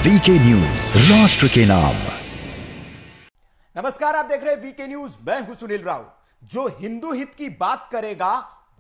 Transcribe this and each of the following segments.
VK news, राष्ट्र के नाम। नमस्कार, आप देख रहे हैं वीके न्यूज। मैं हूं सुनील राव। जो हिंदू हित की बात करेगा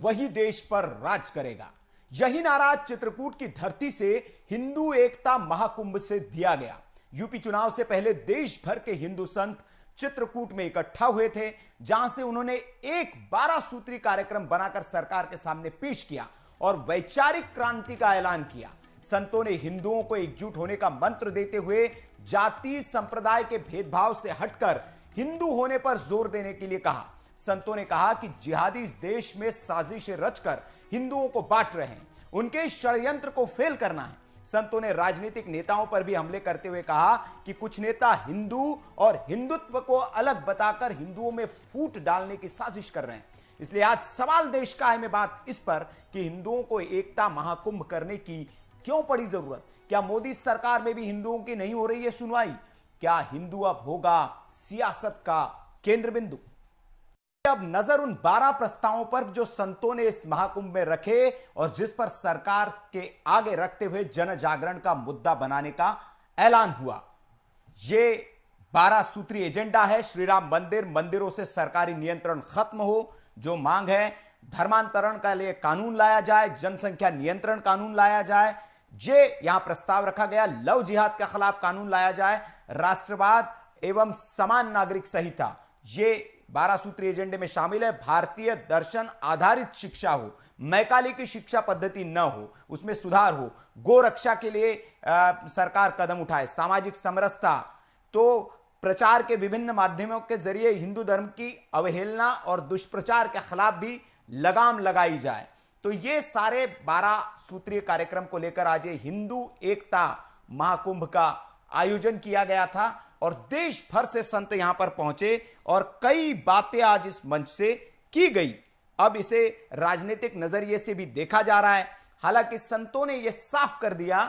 वही देश पर राज करेगा, यही नारा चित्रकूट की धरती से हिंदू एकता महाकुंभ से दिया गया। यूपी चुनाव से पहले देश भर के हिंदू संत चित्रकूट में इकट्ठा हुए थे, जहां से उन्होंने एक 12 सूत्री कार्यक्रम बनाकर सरकार के सामने पेश किया और वैचारिक क्रांति का ऐलान किया। संतों ने हिंदुओं को एकजुट होने का मंत्र देते हुए जाति संप्रदाय के भेदभाव से हटकर हिंदू होने पर जोर देने के लिए कहा। संतों ने कहा कि जिहादी इस देश में साजिशें रचकर हिंदुओं को बांट रहे हैं, उनके इस षड्यंत्र को फेल करना है। संतों ने राजनीतिक नेताओं पर भी हमले करते हुए कहा कि कुछ नेता हिंदू और हिंदुत्व को अलग बताकर हिंदुओं में फूट डालने की साजिश कर रहे हैं। इसलिए आज सवाल देश का है में बात इस पर कि हिंदुओं को एकता महाकुंभ करने की क्यों पड़ी जरूरत। क्या मोदी सरकार में भी हिंदुओं की नहीं हो रही है सुनवाई? क्या हिंदू अब होगा सियासत का केंद्र बिंदु? अब नजर उन 12 प्रस्तावों पर जो संतों ने इस महाकुंभ में रखे और जिस पर सरकार के आगे रखते हुए जन जागरण का मुद्दा बनाने का ऐलान हुआ। ये 12 सूत्री एजेंडा है। श्री राम मंदिरों से सरकारी नियंत्रण खत्म हो, जो मांग है धर्मांतरण का लिए कानून लाया जाए, जनसंख्या नियंत्रण कानून लाया जाए, ये यहां प्रस्ताव रखा गया। लव जिहाद के खिलाफ कानून लाया जाए, राष्ट्रवाद एवं समान नागरिक संहिता, ये 12 सूत्री एजेंडे में शामिल है। भारतीय दर्शन आधारित शिक्षा हो, मैकाले की शिक्षा पद्धति न हो, उसमें सुधार हो, गो रक्षा के लिए सरकार कदम उठाए, सामाजिक समरसता, तो प्रचार के विभिन्न माध्यमों के जरिए हिंदू धर्म की अवहेलना और दुष्प्रचार के खिलाफ भी लगाम लगाई जाए। तो ये सारे 12 सूत्रीय कार्यक्रम को लेकर आज ये हिंदू एकता महाकुंभ का आयोजन किया गया था और देश भर से संत यहां पर पहुंचे और कई बातें आज इस मंच से की गई। अब इसे राजनीतिक नजरिए से भी देखा जा रहा है। हालांकि संतों ने यह साफ कर दिया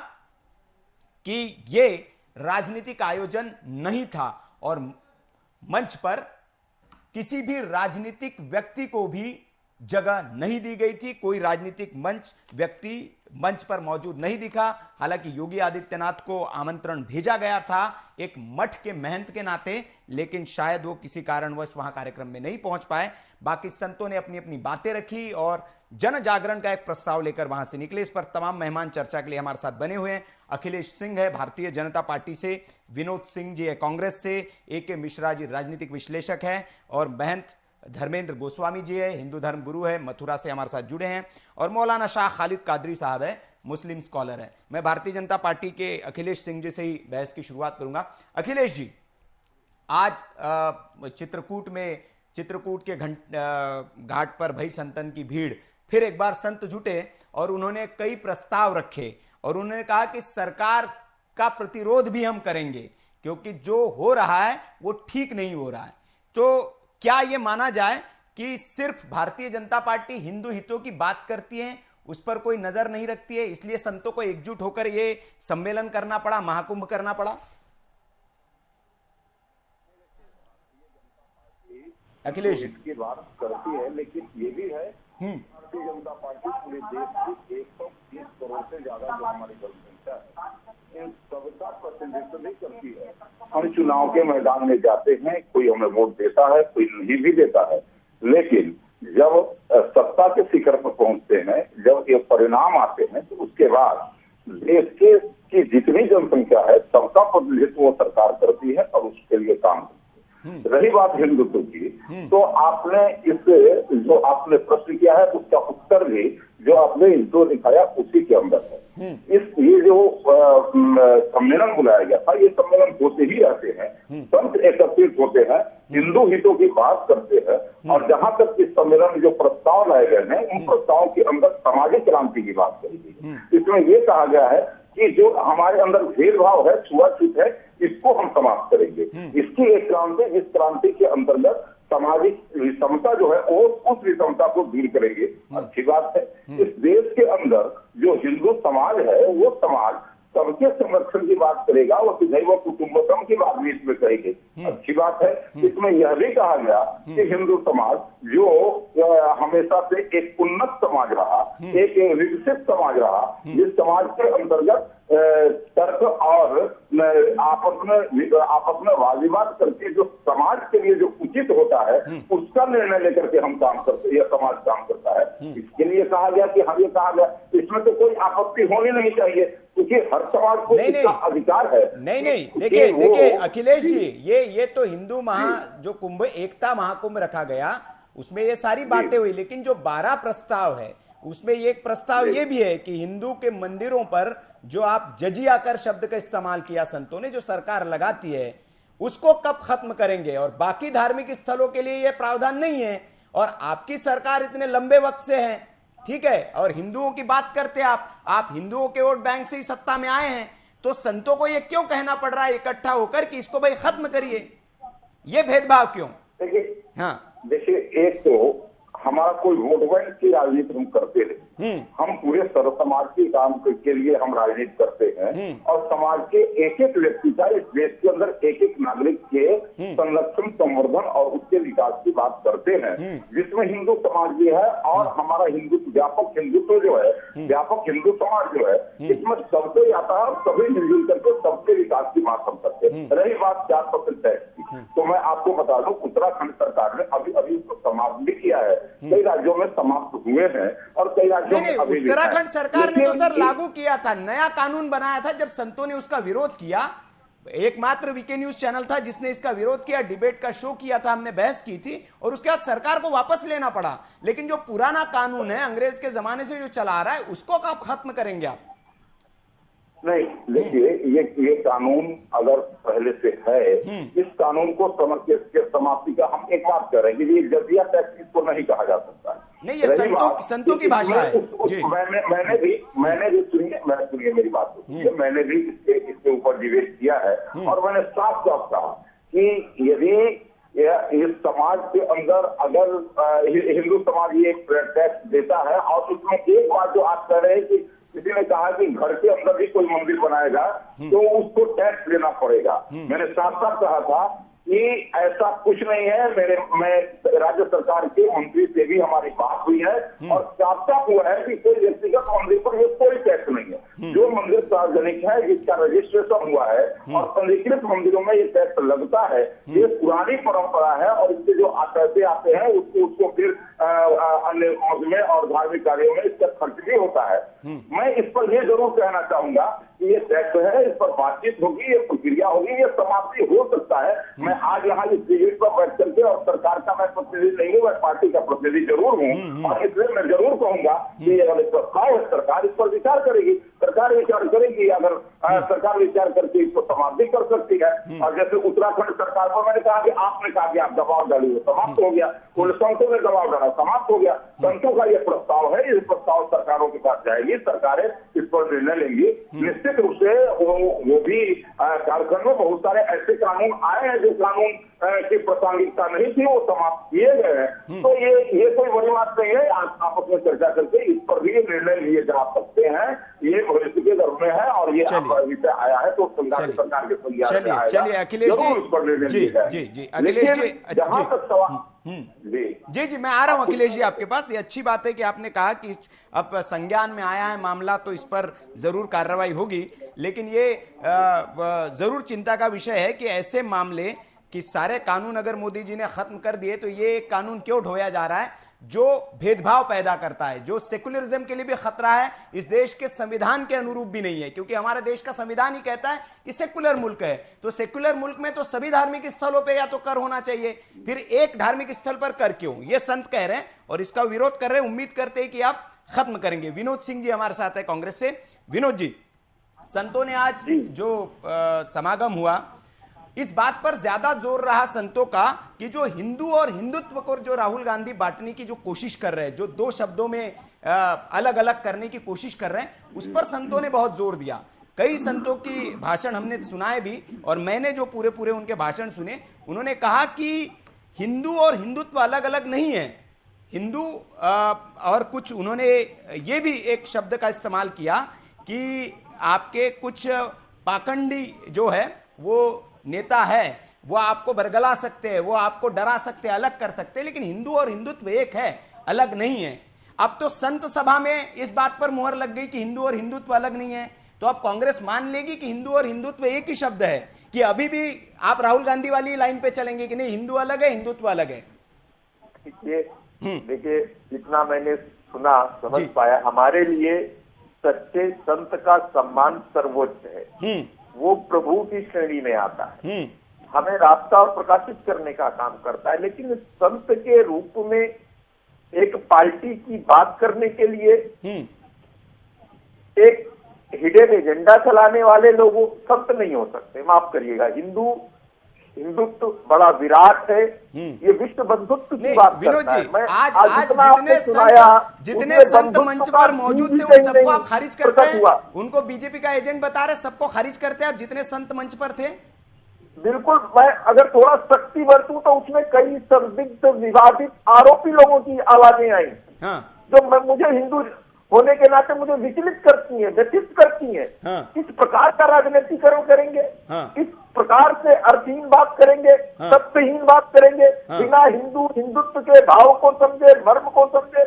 कि यह राजनीतिक आयोजन नहीं था और मंच पर किसी भी राजनीतिक व्यक्ति को भी जगह नहीं दी गई थी। कोई राजनीतिक व्यक्ति मंच पर मौजूद नहीं दिखा। हालांकि योगी आदित्यनाथ को आमंत्रण भेजा गया था एक मठ के महंत के नाते, लेकिन शायद वो किसी कारणवश वहां कार्यक्रम में नहीं पहुंच पाए। बाकी संतों ने अपनी अपनी बातें रखी और जन जागरण का एक प्रस्ताव लेकर वहां से निकले। इस पर तमाम मेहमान चर्चा के लिए हमारे साथ बने हुए हैं। अखिलेश सिंह है भारतीय जनता पार्टी से, विनोद सिंह जी है कांग्रेस से, ए.के. मिश्रा जी राजनीतिक विश्लेषक है और महंत धर्मेंद्र गोस्वामी जी है, हिंदू धर्म गुरु है, मथुरा से हमारे साथ जुड़े हैं, और मौलाना शाह खालिद कादरी साहब है, मुस्लिम स्कॉलर है। मैं भारतीय जनता पार्टी के अखिलेश सिंह जी से ही बहस की शुरुआत करूंगा। अखिलेश जी, आज चित्रकूट के घाट पर भई संतन की भीड़, फिर एक बार संत जुटे और उन्होंने कई प्रस्ताव रखे और उन्होंने कहा कि सरकार का प्रतिरोध भी हम करेंगे क्योंकि जो हो रहा है वो ठीक नहीं हो रहा है। तो क्या यह माना जाए कि सिर्फ भारतीय जनता पार्टी हिंदू हितों की बात करती है, उस पर कोई नजर नहीं रखती है, इसलिए संतों को एकजुट होकर यह सम्मेलन करना पड़ा, महाकुंभ करना पड़ा? अखिलेश की बात करती है, लेकिन ये भी है भारतीय जनता पार्टी पूरे देश की 130 करोड़ से ज्यादा जो हमारी जनसंख्या है, इन सबका प्रतिनिधित्व भी करती है। हम चुनाव के मैदान में जाते हैं, कोई हमें वोट देता है, कोई नहीं भी देता है, लेकिन जब सत्ता के शिखर पर पहुंचते हैं, जब ये परिणाम आते हैं, तो उसके बाद देश की जितनी जनसंख्या है सबका प्रतिनिधित्व वो सरकार करती है और उसके लिए काम करती है। रही बात हिंदुत्व की, तो आपने जो आपने प्रश्न किया है उसका उत्तर भी जो आपने जो दिखाया उसी के अंदर है। ये जो सम्मेलन बुलाया गया था, ये सम्मेलन होते ही रहते हैं, संत एकत्रित होते हैं, हिंदू हितों की बात करते हैं और जहां तक इस सम्मेलन में जो प्रस्ताव लाए गए हैं उन प्रस्तावों के अंदर सामाजिक क्रांति की बात करी गई है। इसमें यह कहा गया है कि जो हमारे अंदर भेदभाव है, छुआछूत है, इसको हम समाप्त करेंगे। इसकी एक क्रांति, जिस क्रांति के अंतर्गत सामाजिक विषमता जो है वो उस विषमता को दूर करेंगे। अच्छी बात है। इस देश के अंदर जो हिंदू समाज है वो समाज सबके संरक्षण की बात करेगा, वो वसुधैव कुटुंबकम की बात भी इसमें कहेगी। अच्छी बात है। इसमें यह भी कहा गया कि हिंदू समाज जो हमेशा से एक उन्नत समाज रहा, एक विकसित समाज रहा, जिस समाज के अंतर्गत तर्क और आपस में वाजिबात करके जो समाज के लिए जो उचित होता है उसका निर्णय लेकर के हम काम करते हैं, यह समाज काम करता है। इसके लिए कहा गया कि हम ये कहा गया, इसमें तो कोई आपत्ति होनी नहीं चाहिए, क्योंकि हर समाज को इसका अधिकार है। नहीं, देखिए अखिलेश जी, ये तो हिंदू जो कुंभ एकता महाकुंभ रखा गया उसमें ये सारी बातें हुई, लेकिन जो 12 प्रस्ताव है उसमें एक प्रस्ताव ये भी है कि हिंदू के मंदिरों पर जो आप जजिया कर शब्द का इस्तेमाल किया संतों ने, जो सरकार लगाती है, उसको कब खत्म करेंगे? और बाकी धार्मिक स्थलों के लिए यह प्रावधान नहीं है, और आपकी सरकार इतने लंबे वक्त से है, ठीक है, और हिंदुओं की बात करते हैं आप हिंदुओं के वोट बैंक से ही सत्ता में आए हैं, तो संतों को यह क्यों कहना पड़ रहा है इकट्ठा होकर कि इसको भाई खत्म करिए? ये भेदभाव क्यों? देखिए, एक तो हमारा कोई वोट बैंक की राजनीति हम करते नहीं, हम पूरे सर्व समाज के काम के लिए हम राजनीति करते हैं, और समाज के एक एक व्यक्ति का, इस देश के अंदर एक एक नागरिक के संरक्षण, संवर्धन और उसके विकास की बात करते हैं, जिसमें हिंदू समाज भी है। और हमारा व्यापक हिंदुत्व जो है, व्यापक हिंदू समाज जो है, इसमें सबसे आता है और सभी मिलजुल करके सबके विकास की बात हम करते हैं। रही बात 4% टैक्स की, तो मैं आपको बता दूं, उत्तराखंड सरकार ने अभी उसको समाप्त भी किया है, कई राज्यों में समाप्त हुए हैं और कई राज्यों में अभी भी। उत्तराखंड सरकार ने तो सर लागू किया था, नया कानून बनाया था। जब संतों ने उसका विरोध किया, एकमात्र वीके न्यूज चैनल था जिसने इसका विरोध किया, डिबेट का शो किया था, हमने बहस की थी, और उसके बाद सरकार को वापस लेना पड़ा। लेकिन जो पुराना कानून है, अंग्रेज के जमाने से जो चला रहा है, उसको कब खत्म करेंगे आप? नहीं, देखिए, ये कानून अगर पहले से है, इस कानून को समाप्ति का हम एक बात कर रहे हैं कि ये जजिया टैक्स इसको नहीं कहा जा सकता है। नहीं, ये संतों की भाषा है। मैंने भी सुनिए मेरी बात को, मैंने भी इसके ऊपर डिबेट किया है, और मैंने साफ साफ कहा कि यदि इस समाज के अंदर अगर हिंदू समाज ये टैक्स देता है, और इसमें एक बात जो आप कह रहे हैं कि किसी ने कहा कि घर के अंदर भी कोई मंदिर बनाएगा तो उसको टैक्स देना पड़ेगा, मैंने साफ साफ कहा था कि ऐसा कुछ नहीं है। मैं राज्य सरकार के मंत्री से भी हमारी बात हुई है, और साफ साफ हुआ है कि कोई व्यक्तिगत मंदिर पर ये कोई टैक्स नहीं है। जो मंदिर सार्वजनिक है, जिसका रजिस्ट्रेशन हुआ है, और पंजीकृत मंदिरों में ये टैक्स लगता है, ये पुरानी परंपरा है, और इससे जो पैसे आते हैं उसको फिर अन्य में और धार्मिक कार्यों में इसका खर्च भी होता है। मैं इस पर यह जरूर कहना चाहूंगा कि ये टैक्स है, इस पर बातचीत होगी, ये प्रक्रिया होगी, ये समाप्ति हो सकता है। मैं आज यहाँ इस डिबेट पर बैठ करके, और सरकार का मैं प्रतिनिधि नहीं हूँ, मैं पार्टी का प्रतिनिधि जरूर हूँ, और इसलिए मैं जरूर कहूंगा कि ये वाले प्रस्ताव है, सरकार इस पर विचार करेगी, सरकार विचार करेगी। अगर सरकार विचार करके इसको समाप्त भी कर सकती है, और जैसे उत्तराखंड सरकार पर मैंने कहा कि आपने कहा कि आप दबाव डालिए, वो समाप्त हो गया, कुल संतों ने दबाव डाला, समाप्त हो गया। संतों का ये प्रस्ताव है, ये प्रस्ताव सरकारों के पास जाएगी, सरकारें इस पर निर्णय लेंगी। निश्चित रूप से वो भी झारखंड में बहुत सारे ऐसे कानून आए हैं जो कानून की प्रासंगिकता नहीं थी, वो समाप्त किए गए हैं। तो ये कोई बड़ी बात नहीं है, आपस में चर्चा करके इस पर भी निर्णय लिए जा सकते हैं। ये भविष्य के गर्भ में है, और ये विषय आया है तो सरकार के चलिए अखिलेश जी, अखिलेश जी, जहां तक सवाल जी मैं आ रहा हूं अखिलेश जी आपके पास। ये अच्छी बात है कि आपने कहा कि अब संज्ञान में आया है मामला, तो इस पर जरूर कार्रवाई होगी, लेकिन ये जरूर चिंता का विषय है कि ऐसे मामले कि सारे कानून अगर मोदी जी ने खत्म कर दिए, तो ये एक कानून क्यों ढोया जा रहा है जो भेदभाव पैदा करता है, जो सेकुलरिज्म के लिए भी खतरा है, इस देश के संविधान के अनुरूप भी नहीं है, क्योंकि हमारे देश का संविधान ही कहता है कि सेकुलर मुल्क है। तो सेकुलर मुल्क में तो सभी धार्मिक स्थलों पे या तो कर होना चाहिए, फिर एक धार्मिक स्थल पर कर क्यों? ये संत कह रहे हैं और इसका विरोध कर रहे हैं। उम्मीद करते हैं कि आप खत्म करेंगे। विनोद सिंह जी हमारे साथ है कांग्रेस से। विनोद जी, संतों ने आज जो समागम हुआ, इस बात पर ज्यादा जोर रहा संतों का कि जो हिंदू और हिंदुत्व को जो राहुल गांधी बांटने की जो कोशिश कर रहे हैं, जो दो शब्दों में अलग अलग करने की कोशिश कर रहे हैं, उस पर संतों ने बहुत जोर दिया। कई संतों की भाषण हमने सुनाए भी, और मैंने जो पूरे उनके भाषण सुने, उन्होंने कहा कि हिंदू और हिंदुत्व अलग अलग नहीं है। हिंदू और कुछ उन्होंने ये भी एक शब्द का इस्तेमाल किया कि आपके कुछ पाखंडी जो है वो नेता है, वो आपको बरगला सकते हैं, वो आपको डरा सकते हैं, अलग कर सकते हैं, लेकिन हिंदू और हिंदुत्व एक है, अलग नहीं है। अब तो संत सभा में इस बात पर मुहर लग गई कि हिंदू और हिंदुत्व अलग नहीं है, तो अब कांग्रेस मान लेगी कि हिंदू और हिंदुत्व एक ही शब्द है, कि अभी भी आप राहुल गांधी वाली लाइन पे चलेंगे कि नहीं, हिंदू अलग है, हिंदुत्व अलग है? देखिए जितना मैंने सुना समझ पाया, हमारे लिए सच्चे संत का सम्मान सर्वोच्च है, वो प्रभु की श्रेणी में आता है, हमें रास्ता और प्रकाशित करने का काम करता है। लेकिन संत के रूप में एक पार्टी की बात करने के लिए एक हिडन एजेंडा चलाने वाले लोगों संत नहीं हो सकते, माफ करिएगा। हिंदुत्व बड़ा विराट है, ये विश्व बंधुत्व की बात करता है। मैं आज जितने संत मंच पर मौजूद थे वो सबको आप खारिज करते हैं, उनको बीजेपी का एजेंट बता रहे, सबको खारिज करते हैं आप जितने संत मंच पर थे। बिल्कुल, मैं अगर थोड़ा सख्ती बरतूं तो उसमें कई संदिग्ध विवादित आरोपी लोगों की आवाजें आई, जो मुझे हिंदू होने के नाते मुझे विचलित करती है, व्यथित करती है। किस प्रकार का राजनीतिकरण करेंगे, किस प्रकार से अर्थहीन बात करेंगे, सत्यहीन बात करेंगे, बिना हिंदुत्व के भाव को समझे, मर्म को समझे।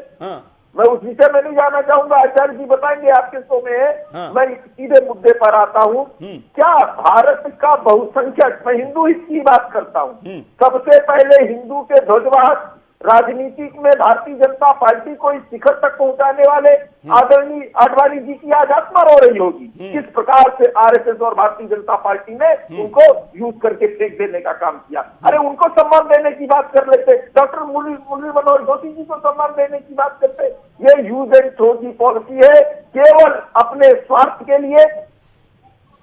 मैं उस विषय में नहीं जाना चाहूंगा, आचार्य जी बताएंगे आपके शो में। मैं सीधे मुद्दे पर आता हूँ। क्या भारत का बहुसंख्यक, मैं हिंदू हित की बात करता हूँ, सबसे पहले हिंदू के ध्वजवाहक राजनीति में भारतीय जनता पार्टी को इस शिखर तक पहुंचाने वाले आदरणीय आडवाणी जी की आज आत्मा रो रही होगी। किस प्रकार से आरएसएस और भारतीय जनता पार्टी ने उनको यूज करके फेंक देने का काम किया। अरे उनको सम्मान देने की बात कर लेते, डॉक्टर मुरली मनोहर जोशी जी को सम्मान देने की बात करते। ये यूज एंड थ्रो की पॉलिसी है, केवल अपने स्वार्थ के लिए।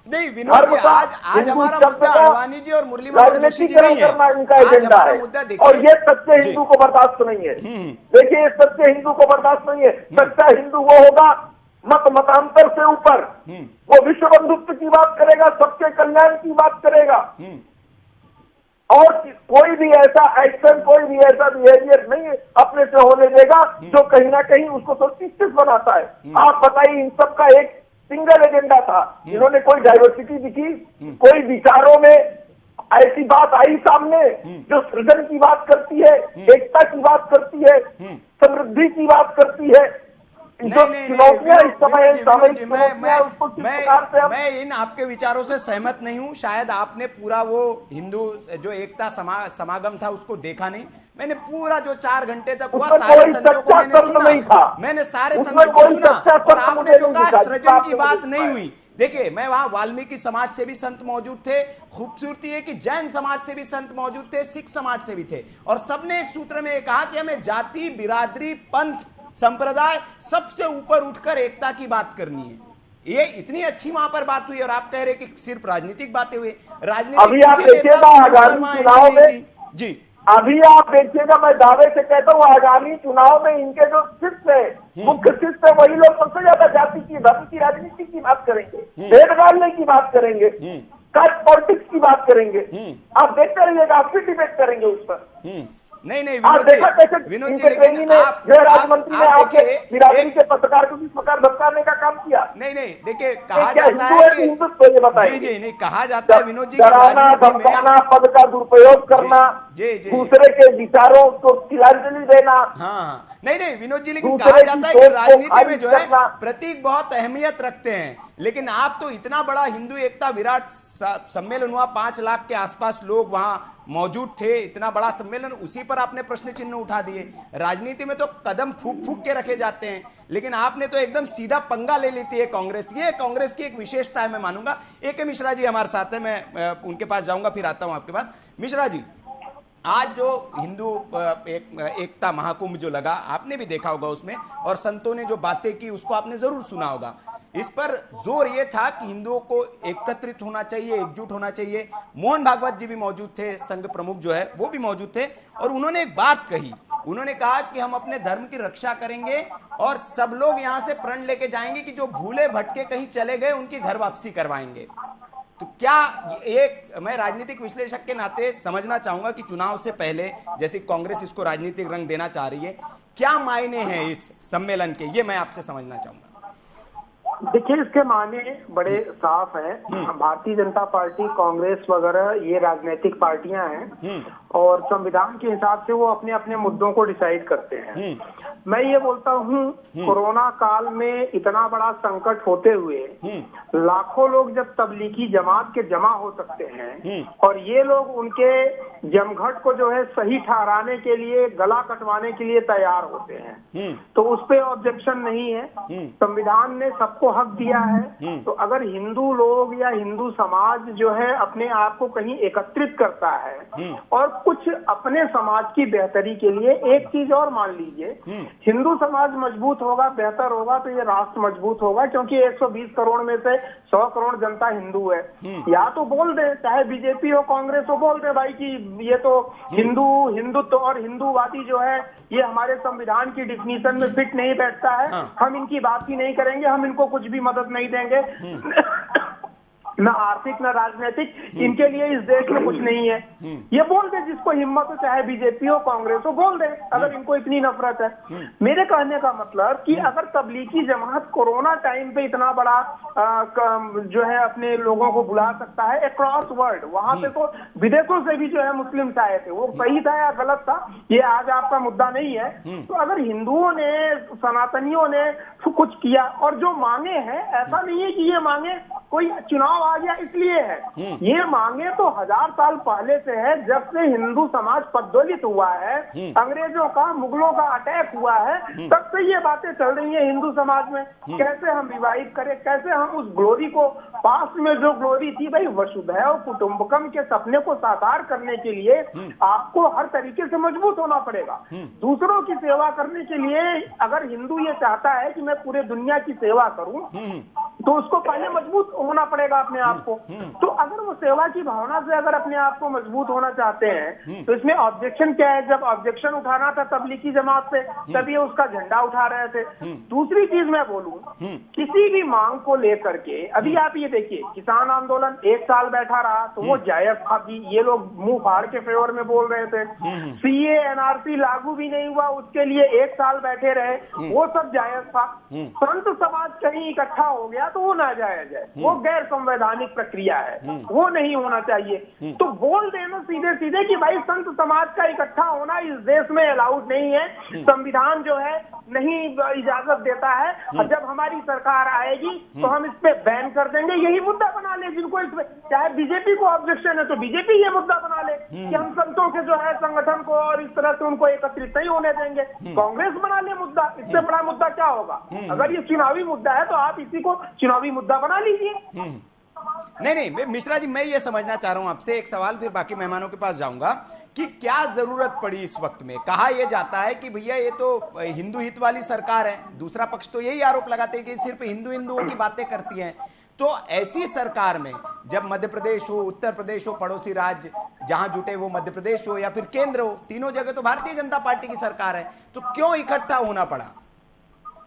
नहीं विनोद जी, आज हमारा मुद्दा आडवाणी जी और मुरली मनोहर जोशी जी नहीं है, आज हमारा मुद्दा देखिए, और ये सच्चे हिंदू को बर्दाश्त नहीं है। देखिए ये सच्चे हिंदू को बर्दाश्त नहीं है। सच्चा हिंदू वो होगा मतांतर से ऊपर, वो विश्व बंधुत्व की बात करेगा, सबके कल्याण की बात करेगा, और कोई भी ऐसा एक्शन, कोई भी ऐसा बिहेवियर नहीं अपने से होने देगा जो कहीं ना कहीं उसको सस्पिशियस बनाता है। आप बताइए, इन सबका एक सिंगल एजेंडा था, इन्होंने कोई डाइवर्सिटी दिखी, कोई विचारों में ऐसी बात आई सामने जो सृजन की बात करती है, एकता की बात करती है, समृद्धि की बात करती है। मैं इन आपके विचारों से सहमत नहीं हूं। शायद आपने पूरा वो हिंदू जो एकता समागम था उसको देखा नहीं। मैंने पूरा जो 4 घंटे तक हुआ सारे संतों को मैंने सुना, मैंने सारे संतों को सुना, और आपने जो कहा सृजन की बात नहीं हुई। देखिए, मैं वहां वाल्मीकि समाज से भी संत मौजूद थे, खूबसूरती है कि जैन समाज से भी संत मौजूद थे, सिख समाज से भी थे, और सबने एक सूत्र में कहा कि हमें जाति, बिरादरी, पंथ, संप्रदाय सबसे ऊपर उठकर एकता की बात करनी है। ये इतनी अच्छी वहां पर बात हुई, और आप कह रहे कि सिर्फ राजनीतिक बातें हुई। अभी आप देखिएगा आगामी चुनाव में, जी अभी आप देखिएगा, मैं दावे से कहता हूँ आगामी चुनाव में इनके जो शिष्य है, मुख्य शिष्य है, वही लोग सबसे ज्यादा जाति की, धर्म की, राजनीति की बात करेंगे, भेद डालने की बात करेंगे, कास्ट पॉलिटिक्स की बात करेंगे। आप देखते रहिएगा, आप फिर डिबेट करेंगे उस पर। नहीं विनोद जी, लेकिन राज्य मंत्री ने आके बिरादरी के पत्रकार को किस प्रकार धमकाने का काम किया। नहीं देखिए, कहा जाता है कि जी नहीं, कहा जाता है विनोद जी, धमकाना, पद का दुरुपयोग करना, दूसरे के विचारों को तिलांजलि देना। हाँ नहीं विनोद जी, लेकिन कहा जाता है कि राजनीति में जो है प्रतीक बहुत अहमियत रखते हैं, लेकिन आप तो इतना बड़ा हिंदू एकता विराट सम्मेलन हुआ, 5 लाख के आसपास लोग वहां मौजूद थे, इतना बड़ा सम्मेलन, उसी पर आपने प्रश्न चिन्ह उठा दिए। राजनीति में तो कदम फूक के रखे जाते हैं, लेकिन आपने तो एकदम सीधा पंगा ले लेती है कांग्रेस। ये कांग्रेस की एक विशेषता है, मैं मानूंगा। AK मिश्रा जी हमारे साथ है, मैं उनके पास जाऊंगा, फिर आता हूं आपके पास। मिश्रा जी, आज जो हिंदू एकता महाकुंभ जो लगा, आपने भी देखा होगा उसमें, और संतों ने जो बातें की उसको आपने जरूर सुना होगा। इस पर जोर यह था कि हिंदुओं को एकत्रित होना चाहिए, एकजुट होना चाहिए। मोहन भागवत जी भी मौजूद थे, संघ प्रमुख जो है वो भी मौजूद थे, और उन्होंने एक बात कही। उन्होंने कहा कि हम अपने धर्म की रक्षा करेंगे और सब लोग यहां से प्रण लेके जाएंगे कि जो भूले भटके कहीं चले गए उनकी घर वापसी करवाएंगे। तो क्या एक, मैं राजनीतिक विश्लेषक के नाते समझना चाहूंगा कि चुनाव से पहले जैसे कांग्रेस इसको राजनीतिक रंग देना चाह रही है, क्या मायने हैं इस सम्मेलन के, ये मैं आपसे समझना चाहूंगा। देखिए, इसके माने बड़े साफ हैं। भारतीय जनता पार्टी, कांग्रेस वगैरह ये राजनीतिक पार्टियां हैं और संविधान के हिसाब से वो अपने अपने मुद्दों को डिसाइड करते हैं। मैं ये बोलता हूँ, कोरोना काल में इतना बड़ा संकट होते हुए लाखों लोग जब तबलीगी जमात के जमा हो सकते हैं और ये लोग उनके जमघट को जो है सही ठहराने के लिए, गला कटवाने के लिए तैयार होते हैं, तो उस पे ऑब्जेक्शन नहीं है। संविधान ने सबको हक दिया है। तो अगर हिंदू लोग या हिंदू समाज जो है अपने आप को कहीं एकत्रित करता है और कुछ अपने समाज की बेहतरी के लिए, एक चीज और मान लीजिए, हिंदू समाज मजबूत होगा, बेहतर होगा तो ये राष्ट्र मजबूत होगा, क्योंकि 120 करोड़ में से 100 करोड़ जनता हिंदू है। या तो बोल दे, चाहे बीजेपी हो कांग्रेस हो, बोल दे भाई कि ये तो हिंदुत्व और हिंदूवादी जो है ये हमारे संविधान की डिफिनीशन में फिट नहीं बैठता है, हम इनकी बात ही नहीं करेंगे, हम इनको कुछ भी मदद नहीं देंगे, न आर्थिक न राजनीतिक, इनके लिए इस देश में कुछ नहीं है। ये बोल दे, जिसको हिम्मत हो, चाहे बीजेपी हो कांग्रेस हो, बोल दे अगर इनको इतनी नफरत है। मेरे कहने का मतलब कि अगर तबलीगी जमात कोरोना टाइम पे इतना बड़ा जो है अपने लोगों को बुला सकता है अक्रॉस वर्ल्ड, वहां पे तो विदेशों से भी जो है मुस्लिम आए थे, वो सही था या गलत था ये आज आपका मुद्दा नहीं है। तो अगर हिंदुओं ने, सनातनियों ने कुछ किया और जो मांगे हैं, ऐसा नहीं है कि ये मांगे कोई चुनाव आ गया इसलिए है, ये मांगे तो 1000 साल पहले से है, जब से हिंदू समाज पद्दोलित हुआ है, अंग्रेजों का, मुगलों का अटैक हुआ है, तब से ये बातें चल रही है हिंदू समाज में। कैसे हम रिवाइव करें, कैसे हम उस ग्लोरी को, पास्ट में जो ग्लोरी थी भाई, वसुधैव कुटुंबकम के सपने को साकार करने के लिए आपको हर तरीके से मजबूत होना पड़ेगा। दूसरों की सेवा करने के लिए अगर हिंदू ये चाहता है कि मैं पूरे दुनिया की सेवा करूं, तो उसको पहले मजबूत होना पड़ेगा अपने आप को। तो अगर वो सेवा की भावना से अगर अपने आप को मजबूत होना चाहते हैं, तो इसमें ऑब्जेक्शन क्या है? जब ऑब्जेक्शन उठाना था तबलीगी जमात पे, तब ये उसका झंडा उठा रहे थे। दूसरी चीज मैं बोलूं, किसी भी मांग को लेकर के, अभी आप ये देखिए, किसान आंदोलन 1 साल बैठा रहा तो वो जायज था कि ये लोग मुंह फाड़ के फेवर में बोल रहे थे। सीए एनआरसी लागू भी नहीं हुआ, उसके लिए 1 साल बैठे रहे, वो सब जायज था। संत समाज कहीं इकट्ठा हो गया तो वो नाजायज है, वो गैर संवैधानिक प्रक्रिया है, वो नहीं होना चाहिए। तो बोल देना सीधे सीधे कि भाई संत समाज का इकट्ठा होना इस देश में अलाउड नहीं है, संविधान जो है नहीं इजाजत देता है, और जब हमारी सरकार आएगी तो हम इस पे बैन कर देंगे, यही मुद्दा बना ले। जिनको इस पे, चाहे बीजेपी को ऑब्जेक्शन है तो बीजेपी ये मुद्दा बना ले कि हम संतों के जो है संगठन को और इस तरह से उनको एकत्रित नहीं होने देंगे, कांग्रेस बना ले मुद्दा। इससे बड़ा मुद्दा क्या होगा? अगर ये चुनावी मुद्दा है तो आप इसी को चुनावी मुद्दा बना लीजिए। नहीं, मिश्रा जी, मैं ये समझना चाह रहा हूं आपसे एक सवाल, फिर बाकी मेहमानों के पास जाऊंगा, कि क्या जरूरत पड़ी इस वक्त में? कहा यह जाता है कि भैया ये तो हिंदू हित वाली सरकार है, दूसरा पक्ष तो यही आरोप लगाते हैं कि सिर्फ हिंदुओं की बातें करती हैं। तो ऐसी सरकार में जब मध्य प्रदेश हो, उत्तर प्रदेश हो, पड़ोसी राज्य जहां जुटे, वो मध्य प्रदेश हो या फिर केंद्र हो, तीनों जगह तो भारतीय जनता पार्टी की सरकार है, तो क्यों इकट्ठा होना पड़ा?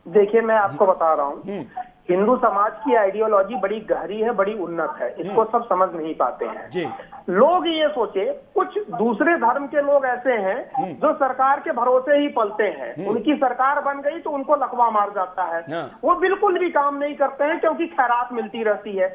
देखिए, मैं आपको बता रहा हूँ, हिंदू समाज की आइडियोलॉजी बड़ी गहरी है, बड़ी उन्नत है, इसको सब समझ नहीं पाते हैं जी। लोग ये सोचे, कुछ दूसरे धर्म के लोग ऐसे हैं जो सरकार के भरोसे ही पलते हैं, उनकी सरकार बन गई तो उनको लकवा मार जाता है, वो बिल्कुल भी काम नहीं करते हैं क्योंकि खैरात मिलती रहती है।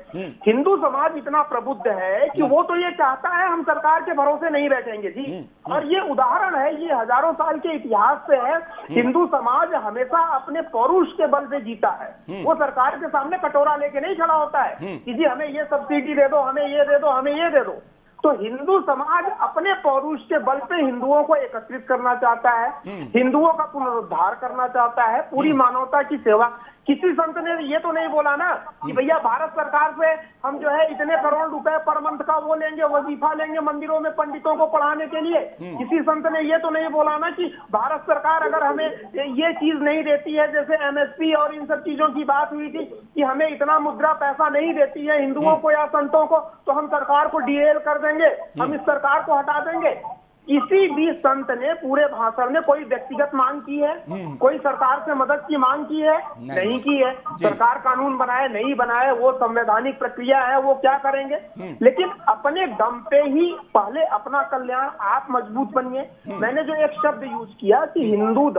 हिंदू समाज इतना प्रबुद्ध है कि वो तो ये चाहता है हम सरकार के भरोसे नहीं बैठेंगे जी। और ये उदाहरण है, ये हजारों साल के इतिहास से है, हिंदू समाज हमेशा अपने पौरुष के बल से जीता है, वो सरकार के सामने कटोरा लेके नहीं खड़ा होता है कि जी हमें ये सब्सिडी दे दो, हमें ये दे दो, हमें ये दे दो। तो हिंदू समाज अपने पौरुष के बल पे हिंदुओं को एकत्रित करना चाहता है, हिंदुओं का पुनरुद्धार करना चाहता है, पूरी मानवता की सेवा। किसी संत ने ये तो नहीं बोला ना कि भैया भारत सरकार से हम जो है इतने करोड़ रुपए पर मंथ का वो लेंगे, वजीफा लेंगे मंदिरों में पंडितों को पढ़ाने के लिए। किसी संत ने ये तो नहीं बोला ना कि भारत सरकार अगर हमें ये चीज नहीं देती है, जैसे एमएसपी और इन सब चीजों की बात हुई थी कि हमें इतना मुद्रा पैसा नहीं देती है हिंदुओं को या संतों को, तो हम सरकार को डीएल कर देंगे, हम इस सरकार को हटा देंगे। किसी भी संत ने पूरे भाषण में कोई व्यक्तिगत मांग की है, कोई सरकार से मदद की मांग की है? नहीं की है। सरकार कानून बनाए नहीं बनाए वो संवैधानिक प्रक्रिया है, वो क्या करेंगे। लेकिन अपने दम पे ही पहले अपना कल्याण आप मजबूत बनिए। मैंने जो एक शब्द यूज किया कि हिंदू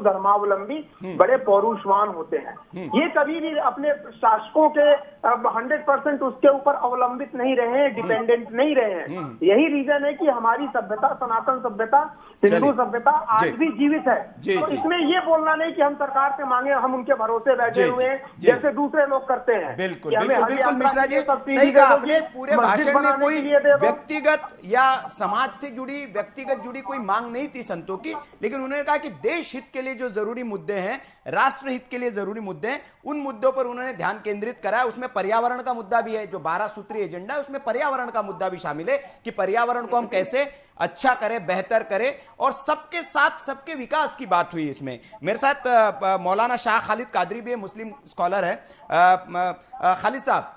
धर्मावलंबी बड़े पौरुषवान होते हैं, ये कभी भी अपने शासकों के 100% उसके ऊपर अवलंबित नहीं रहे हैं, डिपेंडेंट नहीं रहे हैं। यही रीजन है कि हमारी सभ्यता, सनातन सभ्यता, हिंदू सभ्यता आज भी जीवित है। तो इसमें ये बोलना नहीं कि हम सरकार से मांगे, हम उनके भरोसे बैठे हुए हैं जैसे दूसरे लोग करते हैं। बिल्कुल बिल्कुल मिश्रा जी, सही कहा आपने। पूरे भाषण में कोई व्यक्तिगत या समाज से जुड़ी व्यक्तिगत जुड़ी कोई मांग नहीं थी संतों की, लेकिन उन्होंने कहा कि देश हित के लिए जो जरूरी मुद्दे हैं, राष्ट्र हित के लिए जरूरी मुद्दे हैं, उन मुद्दों पर उन्होंने ध्यान केंद्रित करा है। उसमें पर्यावरण का मुद्दा भी है, जो 12 सूत्रीय एजेंडा है उसमें पर्यावरण का मुद्दा भी शामिल है कि पर्यावरण को हम कैसे अच्छा करें, बेहतर करें, और सबके साथ सबके विकास की बात हुई इसमें। मेरे साथ मौलाना शाह खालिद कादरी भी मुस्लिम स्कॉलर है। खालिद साहब,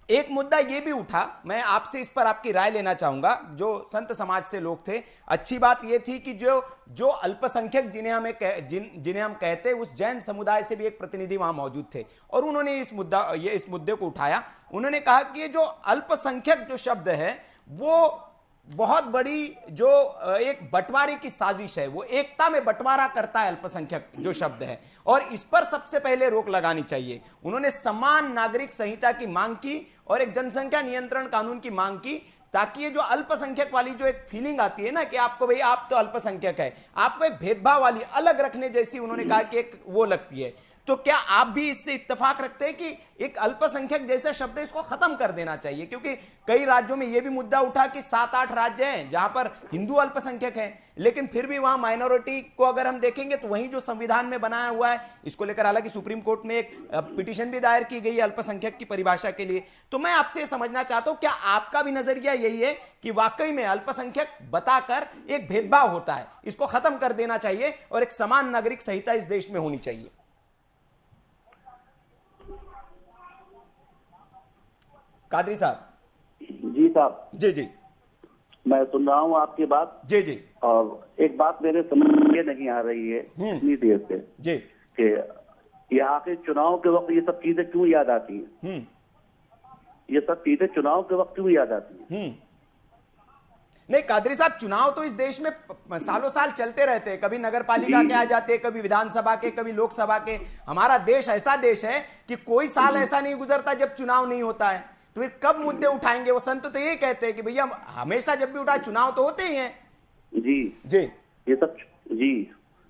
एक मुद्दा यह भी उठा, मैं आपसे इस पर आपकी राय लेना चाहूंगा। जो संत समाज से लोग थे, अच्छी बात यह थी कि जो अल्पसंख्यक जिन्हें हम कहते हैं, उस जैन समुदाय से भी एक प्रतिनिधि वहां मौजूद थे और उन्होंने इस मुद्दे को उठाया। उन्होंने कहा कि ये जो अल्पसंख्यक जो शब्द है वो बहुत बड़ी जो एक बंटवारे की साजिश है, वो एकता में बंटवारा करता है अल्पसंख्यक जो शब्द है, और इस पर सबसे पहले रोक लगानी चाहिए। उन्होंने समान नागरिक संहिता की मांग की और एक जनसंख्या नियंत्रण कानून की मांग की, ताकि ये जो अल्पसंख्यक वाली जो एक फीलिंग आती है ना कि आपको भाई आप तो अल्पसंख्यक है, आपको एक भेदभाव वाली अलग रखने जैसी, उन्होंने कहा कि एक वो लगती है। तो क्या आप भी इससे इत्तेफाक रखते हैं कि एक अल्पसंख्यक जैसा शब्द है इसको खत्म कर देना चाहिए? क्योंकि कई राज्यों में यह भी मुद्दा उठा कि 7-8 राज्य हैं जहां पर हिंदू अल्पसंख्यक हैं, लेकिन फिर भी वहां माइनॉरिटी को अगर हम देखेंगे तो वहीं जो संविधान में बनाया हुआ है, इसको लेकर हालांकि सुप्रीम कोर्ट में एक पिटीशन भी दायर की गई है अल्पसंख्यक की परिभाषा के लिए। तो मैं आपसे समझना चाहता हूं, क्या आपका भी नजरिया यही है कि वाकई में अल्पसंख्यक बताकर एक भेदभाव होता है, इसको खत्म कर देना चाहिए और एक समान नागरिक संहिता इस देश में होनी चाहिए? कादरी साहब। जी साहब। जी जी, मैं सुन रहा हूँ आपकी बात। जी जी। और एक बात मेरे समझ में नहीं आ रही है इतनी देर से जी, कि यहाँ के चुनाव के वक्त ये सब चीजें क्यों याद आती हैं? ये सब चीजें चुनाव के वक्त क्यों याद आती हैं? नहीं कादरी साहब, चुनाव तो इस देश में सालों साल चलते रहते हैं, कभी नगर पालिका के आ जाते हैं, कभी विधानसभा के, कभी लोकसभा के। हमारा देश ऐसा देश है कि कोई साल ऐसा नहीं गुजरता जब चुनाव नहीं होता है। तो फिर कब मुद्दे उठाएंगे? वो संत तो ये कहते हैं कि भैया हमेशा जब भी उठा चुनाव तो होते ही हैं। जी जी, ये सब जी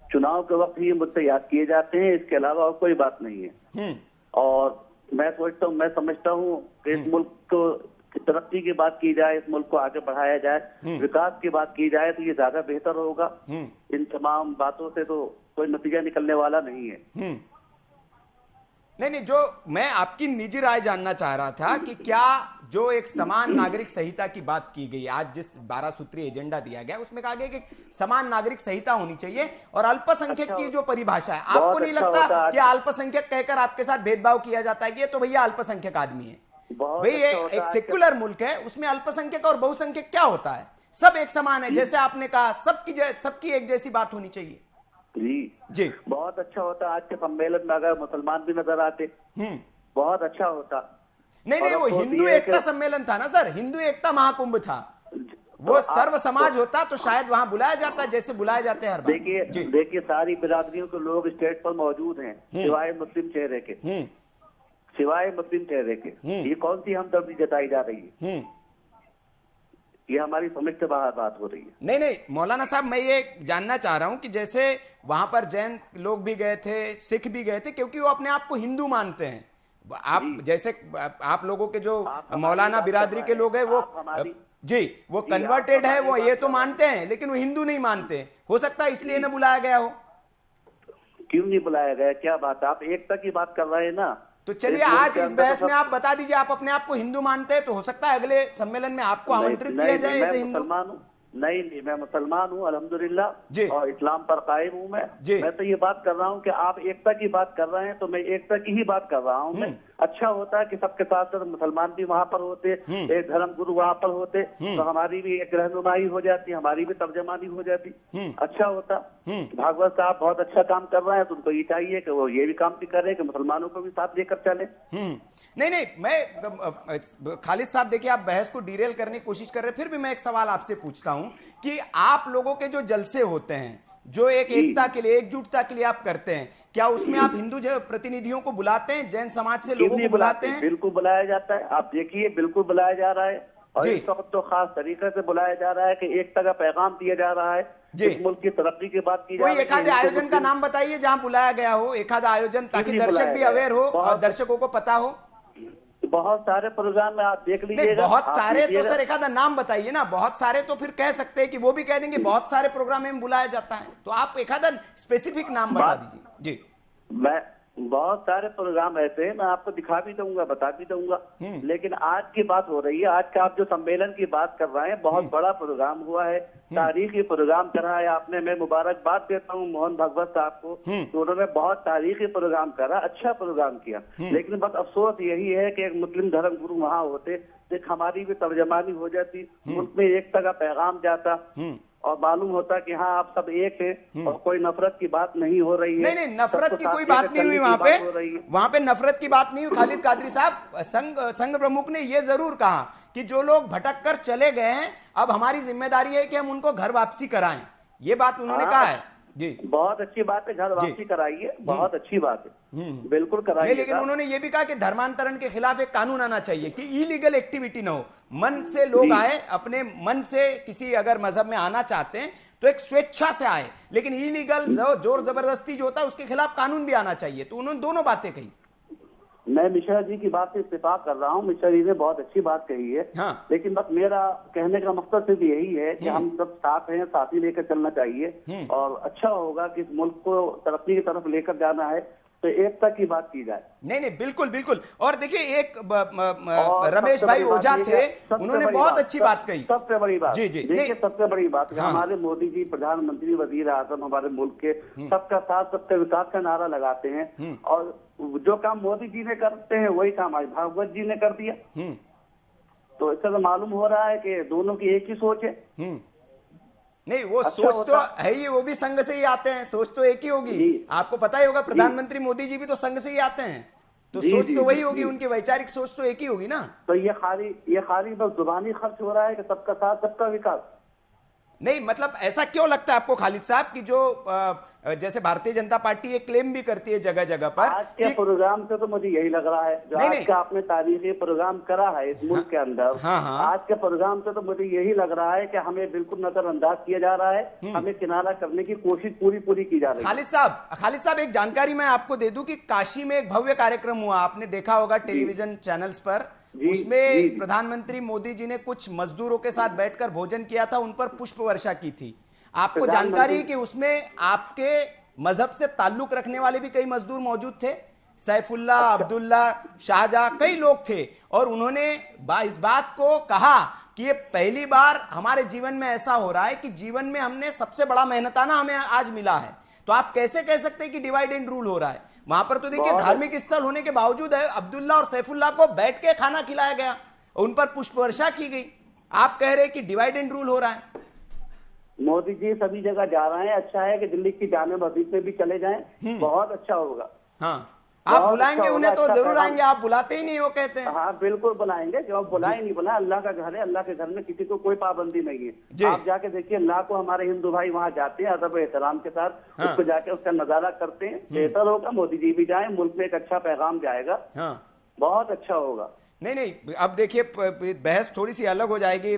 चुनाव के वक्त ही मुद्दे याद किए जाते हैं, इसके अलावा और कोई बात नहीं है। और मैं सोचता हूँ, मैं समझता हूँ कि इस मुल्क को तरक्की की बात की जाए, इस मुल्क को आगे बढ़ाया जाए, विकास की बात की जाए तो ये ज्यादा बेहतर होगा। इन तमाम बातों से तो कोई नतीजा निकलने वाला नहीं है। नहीं, जो मैं आपकी निजी राय जानना चाह रहा था कि क्या जो एक समान नागरिक संहिता की बात की गई, आज जिस 12 सूत्रीय एजेंडा दिया गया उसमें कहा गया कि समान नागरिक संहिता होनी चाहिए, और अल्पसंख्यक की जो परिभाषा है, आपको नहीं लगता कि अल्पसंख्यक कहकर आपके साथ भेदभाव किया जाता है कि ये तो भैया अल्पसंख्यक आदमी है? भाई ये एक सेक्युलर मुल्क है, उसमें अल्पसंख्यक और बहुसंख्यक क्या होता है? सब एक समान है, जैसे आपने कहा सबकी एक जैसी बात होनी चाहिए। जी बहुत अच्छा होता। आज के सम्मेलन में अगर मुसलमान भी नजर आते बहुत अच्छा होता। नहीं, वो हिंदू एकता सम्मेलन था ना सर, हिंदू एकता महाकुंभ था, वो सर्व समाज होता तो शायद वहां बुलाया जाता जैसे बुलाए जाते हैं हर बार। देखिए सारी बिरादरियों के लोग स्टेज पर मौजूद हैं सिवाय मुस्लिम चेहरे के, सिवाय मुस्लिम चेहरे के। ये कौन सी हमदर्दी जताई जा रही है? ये हमारी समझ से बाहर बात हो रही है। नहीं मौलाना साहब, मैं ये जानना चाह रहा हूं कि जैसे वहां पर जैन लोग भी गए थे, सिख भी गए थे, क्योंकि वो अपने आप को हिंदू मानते हैं। आप जैसे आप लोगों के जो मौलाना बिरादरी के लोग हैं वो वो कन्वर्टेड है, वो ये तो मानते हैं लेकिन वो हिंदू नहीं मानते। हो सकता है इसलिए न बुलाया गया हो। क्यों नहीं बुलाया गया? क्या बात है, आप एकता की बात कर रहे हैं ना। तो चलिए आज इस बहस में आप बता दीजिए, आप अपने आप को हिंदू मानते हैं तो हो सकता है अगले सम्मेलन में आपको आमंत्रित किया जाए एज ए हिंदू। नहीं, मैं मुसलमान हूँ अल्हम्दुलिल्लाह, और इस्लाम पर कायम हूँ मैं तो ये बात कर रहा हूँ कि आप एकता की बात कर रहे हैं तो मैं एकता की ही बात कर रहा हूँ। अच्छा होता है कि सबके साथ साथ मुसलमान भी वहाँ पर होते, एक धर्म गुरु वहाँ पर होते, तो हमारी भी एक रहनुमाई हो जाती, हमारी भी तर्जमानी हो जाती, अच्छा होता। भागवत साहब बहुत अच्छा काम कर रहे हैं, तो उनको ये चाहिए कि वो ये भी काम भी करें कि मुसलमानों को भी साथ लेकर चले। नहीं, मैं खालिद साहब देखिए, आप बहस को डिरेल करने की कोशिश कर रहे हैं, फिर भी मैं एक सवाल आपसे पूछता हूं कि आप लोगों के जो जलसे होते हैं, जो एक एकता के लिए, एकजुटता के लिए आप करते हैं, क्या उसमें आप हिंदू प्रतिनिधियों को बुलाते हैं, जैन समाज से लोगों को बुलाते हैं? बिल्कुल बुलाया जाता है, आप देखिए बिल्कुल बुलाया जा रहा है, और इस वक्त तो खास तरीके से बुलाया जा रहा है कि एकता का पैगाम दिया जा रहा है, इस मुल्क की तरक्की की बात की जा रही है। कोई एक आधे आयोजन का नाम बताइए जहां बुलाया गया हो, एक आधा आयोजन, ताकि दर्शक भी अवेयर हो और दर्शकों को पता हो। बहुत सारे प्रोग्राम में आप देख लीजिएगा। बहुत सारे तो सर एक आधा नाम बताइए ना, बहुत सारे तो फिर कह सकते हैं कि वो भी कह देंगे बहुत सारे प्रोग्राम में बुलाया जाता है, तो आप एक आधा स्पेसिफिक नाम बता दीजिए। जी, मैं बहुत सारे प्रोग्राम ऐसे हैं, मैं आपको दिखा भी दूंगा, बता भी दूंगा, लेकिन आज की बात हो रही है, आज का आप जो सम्मेलन की बात कर रहे हैं, बहुत बड़ा प्रोग्राम हुआ है, तारीखी प्रोग्राम करा है आपने। मैं मुबारकबाद देता हूँ मोहन भागवत साहब को, तो उन्होंने बहुत तारीखी प्रोग्राम करा, अच्छा प्रोग्राम किया, लेकिन बस अफसोस यही है कि एक मुस्लिम धर्म गुरु वहाँ होते, एक हमारी भी तर्जमानी हो जाती, मुल्क में एकता का पैगाम जाता, और मालूम होता कि हाँ आप सब एक हैं, और कोई नफरत की बात नहीं हो रही है। नहीं, नफरत की कोई बात नहीं हुई वहां पे नफरत की बात नहीं हुई। खालिद कादरी साहब, संघ प्रमुख ने यह जरूर कहा कि जो लोग भटक कर चले गए हैं, अब हमारी जिम्मेदारी है कि हम उनको घर वापसी कराएं, ये बात उन्होंने कहा है। जी, बहुत अच्छी बात है, घर वापसी कराइए, बहुत अच्छी बात है, बिल्कुल कराइए। लेकिन उन्होंने ये भी कहा कि धर्मांतरण के खिलाफ एक कानून आना चाहिए कि इलीगल एक्टिविटी ना हो, मन से लोग आए, अपने मन से किसी अगर मजहब में आना चाहते हैं तो एक स्वेच्छा से आए, लेकिन इलीगल जोर जबरदस्ती जो होता है उसके खिलाफ कानून भी आना चाहिए। तो उन्होंने दोनों बातें कही। मैं मिश्रा जी की बात से इत्तेफाक कर रहा हूँ, मिश्रा जी ने बहुत अच्छी बात कही है, हाँ। लेकिन बस मेरा कहने का मकसद सिर्फ यही है कि हम सब साथ हैं, साथ ही लेकर चलना चाहिए, और अच्छा होगा कि इस मुल्क को तरक्की की तरफ लेकर जाना है तो एकता की बात की जाए। नहीं, बिल्कुल बिल्कुल। और देखिए, एक रमेश भाई ओझा थे, उन्होंने बहुत अच्छी बात कही। सबसे बड़ी बात, जी, देखिए सबसे बड़ी बात, हमारे मोदी जी प्रधानमंत्री, वजीर आजम हमारे मुल्क के, सबका साथ सबका विकास का नारा लगाते हैं, और जो काम मोदी जी ने करते हैं वही काम आज भागवत जी ने कर दिया, तो इससे तो मालूम हो रहा है कि दोनों की एक ही सोच है। नहीं, वो अच्छा सोच तो है ही, वो भी संघ से ही आते हैं, सोच तो एक ही होगी। आपको पता ही होगा, प्रधानमंत्री मोदी जी भी तो संघ से ही आते हैं, तो सोच तो वही होगी, उनकी वैचारिक सोच तो एक ही होगी ना। तो ये खाली बस जुबानी खर्च हो रहा है कि सबका साथ सबका विकास। नहीं, मतलब ऐसा क्यों लगता है आपको खालिद साहब कि जो जैसे भारतीय जनता पार्टी ये क्लेम भी करती है जगह जगह पर, आज के प्रोग्राम से तो मुझे यही लग रहा है, जो आज का आपने तारीखी प्रोग्राम करा है इस मुल्क के अंदर, आज के प्रोग्राम से तो मुझे यही लग रहा है कि हमें बिल्कुल नजरअंदाज किया जा रहा है, हमें किनारा करने की कोशिश पूरी की जा रही है। खालिद साहब, एक जानकारी मैं आपको दे दूं कि काशी में एक भव्य कार्यक्रम हुआ, आपने देखा होगा टेलीविजन चैनल्स पर, उसमें प्रधानमंत्री मोदी जी ने कुछ मजदूरों के साथ बैठकर भोजन किया था, उन पर पुष्प वर्षा की थी। आपको जानकारी कि उसमें आपके मजहब से ताल्लुक रखने वाले भी कई मजदूर मौजूद थे, सैफुल्ला, अब्दुल्ला, शाहजहां, कई लोग थे, और उन्होंने इस बात को कहा कि ये पहली बार हमारे जीवन में ऐसा हो रहा है कि जीवन में हमने सबसे बड़ा मेहनताना हमें आज मिला है। तो आप कैसे कह सकते हैं कि डिवाइड एंड रूल हो रहा है? वहां पर तो देखिए, धार्मिक स्थल होने के बावजूद है, अब्दुल्ला और सैफुल्ला को बैठ के खाना खिलाया गया, उन पर पुष्प वर्षा की गई। आप कह रहे हैं कि डिवाइड एंड रूल हो रहा है। मोदी जी सभी जगह जा रहे हैं, अच्छा है कि दिल्ली की जाने मस्जिद में भी चले जाएं, बहुत अच्छा होगा। हाँ, आप बुलाएंगे उन्हें तो जरूर आएंगे, आप बुलाते ही नहीं हो कहते हैं। हाँ बिल्कुल बुलाएंगे, जो आप बुलाए नहीं बुलाए, अल्लाह का घर है, अल्लाह के घर में किसी को कोई पाबंदी नहीं है। आप जाके देखिए, लाखों हमारे हिंदू भाई वहाँ जाते हैं अदब एहतराम के साथ, उसको जाके उसका नजारा करते हैं। बेहतर होगा मोदी जी भी जाए, मुल्क में एक अच्छा पैगाम जाएगा, बहुत अच्छा होगा। नहीं, अब देखिए, बहस थोड़ी सी अलग हो जाएगी।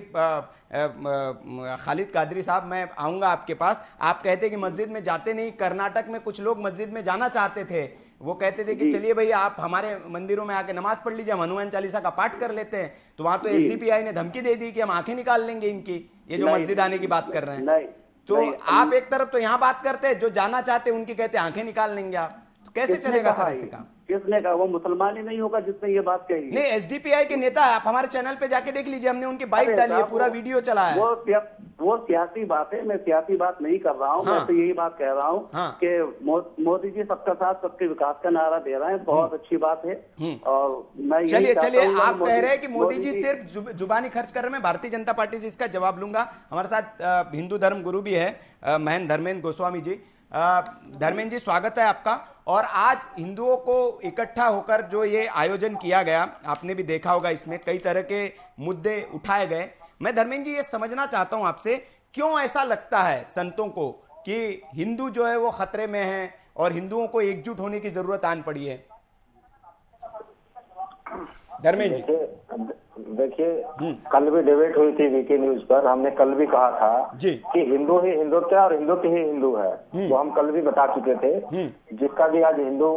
खालिद कादरी साहब, मैं आऊंगा आपके पास। आप कहते कि मस्जिद में जाते नहीं, कर्नाटक में कुछ लोग मस्जिद में जाना चाहते थे, वो कहते थे कि चलिए भाई आप हमारे मंदिरों में आके नमाज पढ़ लीजिए, हम हनुमान चालीसा का पाठ कर लेते हैं। तो वहां तो एसडीपीआई ने धमकी दे दी कि हम आंखें निकाल लेंगे इनकी, ये जो मस्जिद आने की बात कर रहे हैं। तो आप एक तरफ तो यहाँ बात करते हैं, जो जाना चाहते हैं उनकी कहते हैं आंखें निकाल लेंगे आप, तो कैसे किसने चलेगा कहा सर ये? ऐसे काम? किसने कहा? वो मुसलमान ही नहीं होगा जिसने ये बात कही है। नहीं, एसडीपीआई के नेता है, आप हमारे चैनल पे जाके देख लीजिए, हमने उनकी बाइट अरे डाली है, साहब, पूरा वीडियो चला है। वो सियासी बात है, मैं सियासी बात नहीं कर रहा हूँ। हाँ। मैं तो यही बात कह रहा हूँ हाँ। कि मोदी जी सबका साथ सबके विकास का नारा दे रहे हैं, बहुत अच्छी बात है। और मैं यही चलिए चाहता चलिए, हूँ कि आप कह रहे हैं कि मोदी जी सिर्फ जुबानी खर्च कर रहे हैं। मैं भारतीय जनता पार्टी से इसका जवाब लूंगा। हमारे साथ हिंदू धर्म गुरु भी है महेंद्र धर्मेंद्र गोस्वामी जी। धर्मेंद्र जी, स्वागत है आपका। और आज हिंदुओं को इकट्ठा होकर जो ये आयोजन किया गया, आपने भी देखा होगा, इसमें कई तरह के मुद्दे उठाए गए। मैं धर्मेंद्र जी ये समझना चाहता हूं आपसे, क्यों ऐसा लगता है संतों को कि हिंदू जो है वो खतरे में है और हिंदुओं को एकजुट होने की जरूरत आन पड़ी है? धर्मेंद्र जी, देखिए कल भी डिबेट हुई थी वीके न्यूज पर। हमने कल भी कहा था जी कि हिंदू ही हिंदुत्व है और हिंदुत्व ही हिंदू है। वो हम कल भी बता चुके थे। जिसका भी आज हिंदू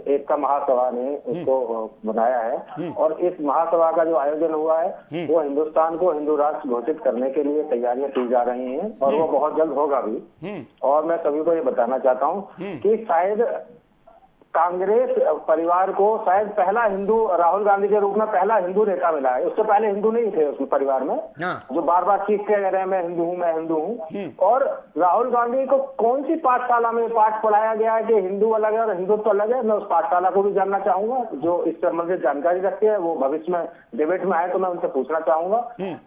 एकता महासभा ने उसको बनाया है, और इस महासभा का जो आयोजन हुआ है वो हिंदुस्तान को हिंदू राष्ट्र घोषित करने के लिए तैयारियां की जा रही हैं, और वो बहुत जल्द होगा भी। और मैं सभी को ये बताना चाहता हूँ कि शायद कांग्रेस परिवार को शायद पहला हिंदू राहुल गांधी के रूप में पहला हिंदू नेता मिला है। उससे पहले हिंदू नहीं थे उस परिवार में, जो बार बार चीखते कह रहे हैं मैं हिंदू हूँ, मैं हिंदू हूँ। और राहुल गांधी को कौन सी पाठशाला में पाठ पढ़ाया गया है कि हिंदू अलग है और हिंदुत्व अलग है? मैं उस पाठशाला को भी जानना चाहूंगा। जो इस संबंधित जानकारी रखते हैं वो भविष्य में डिबेट में आए तो मैं उनसे पूछना चाहूंगा।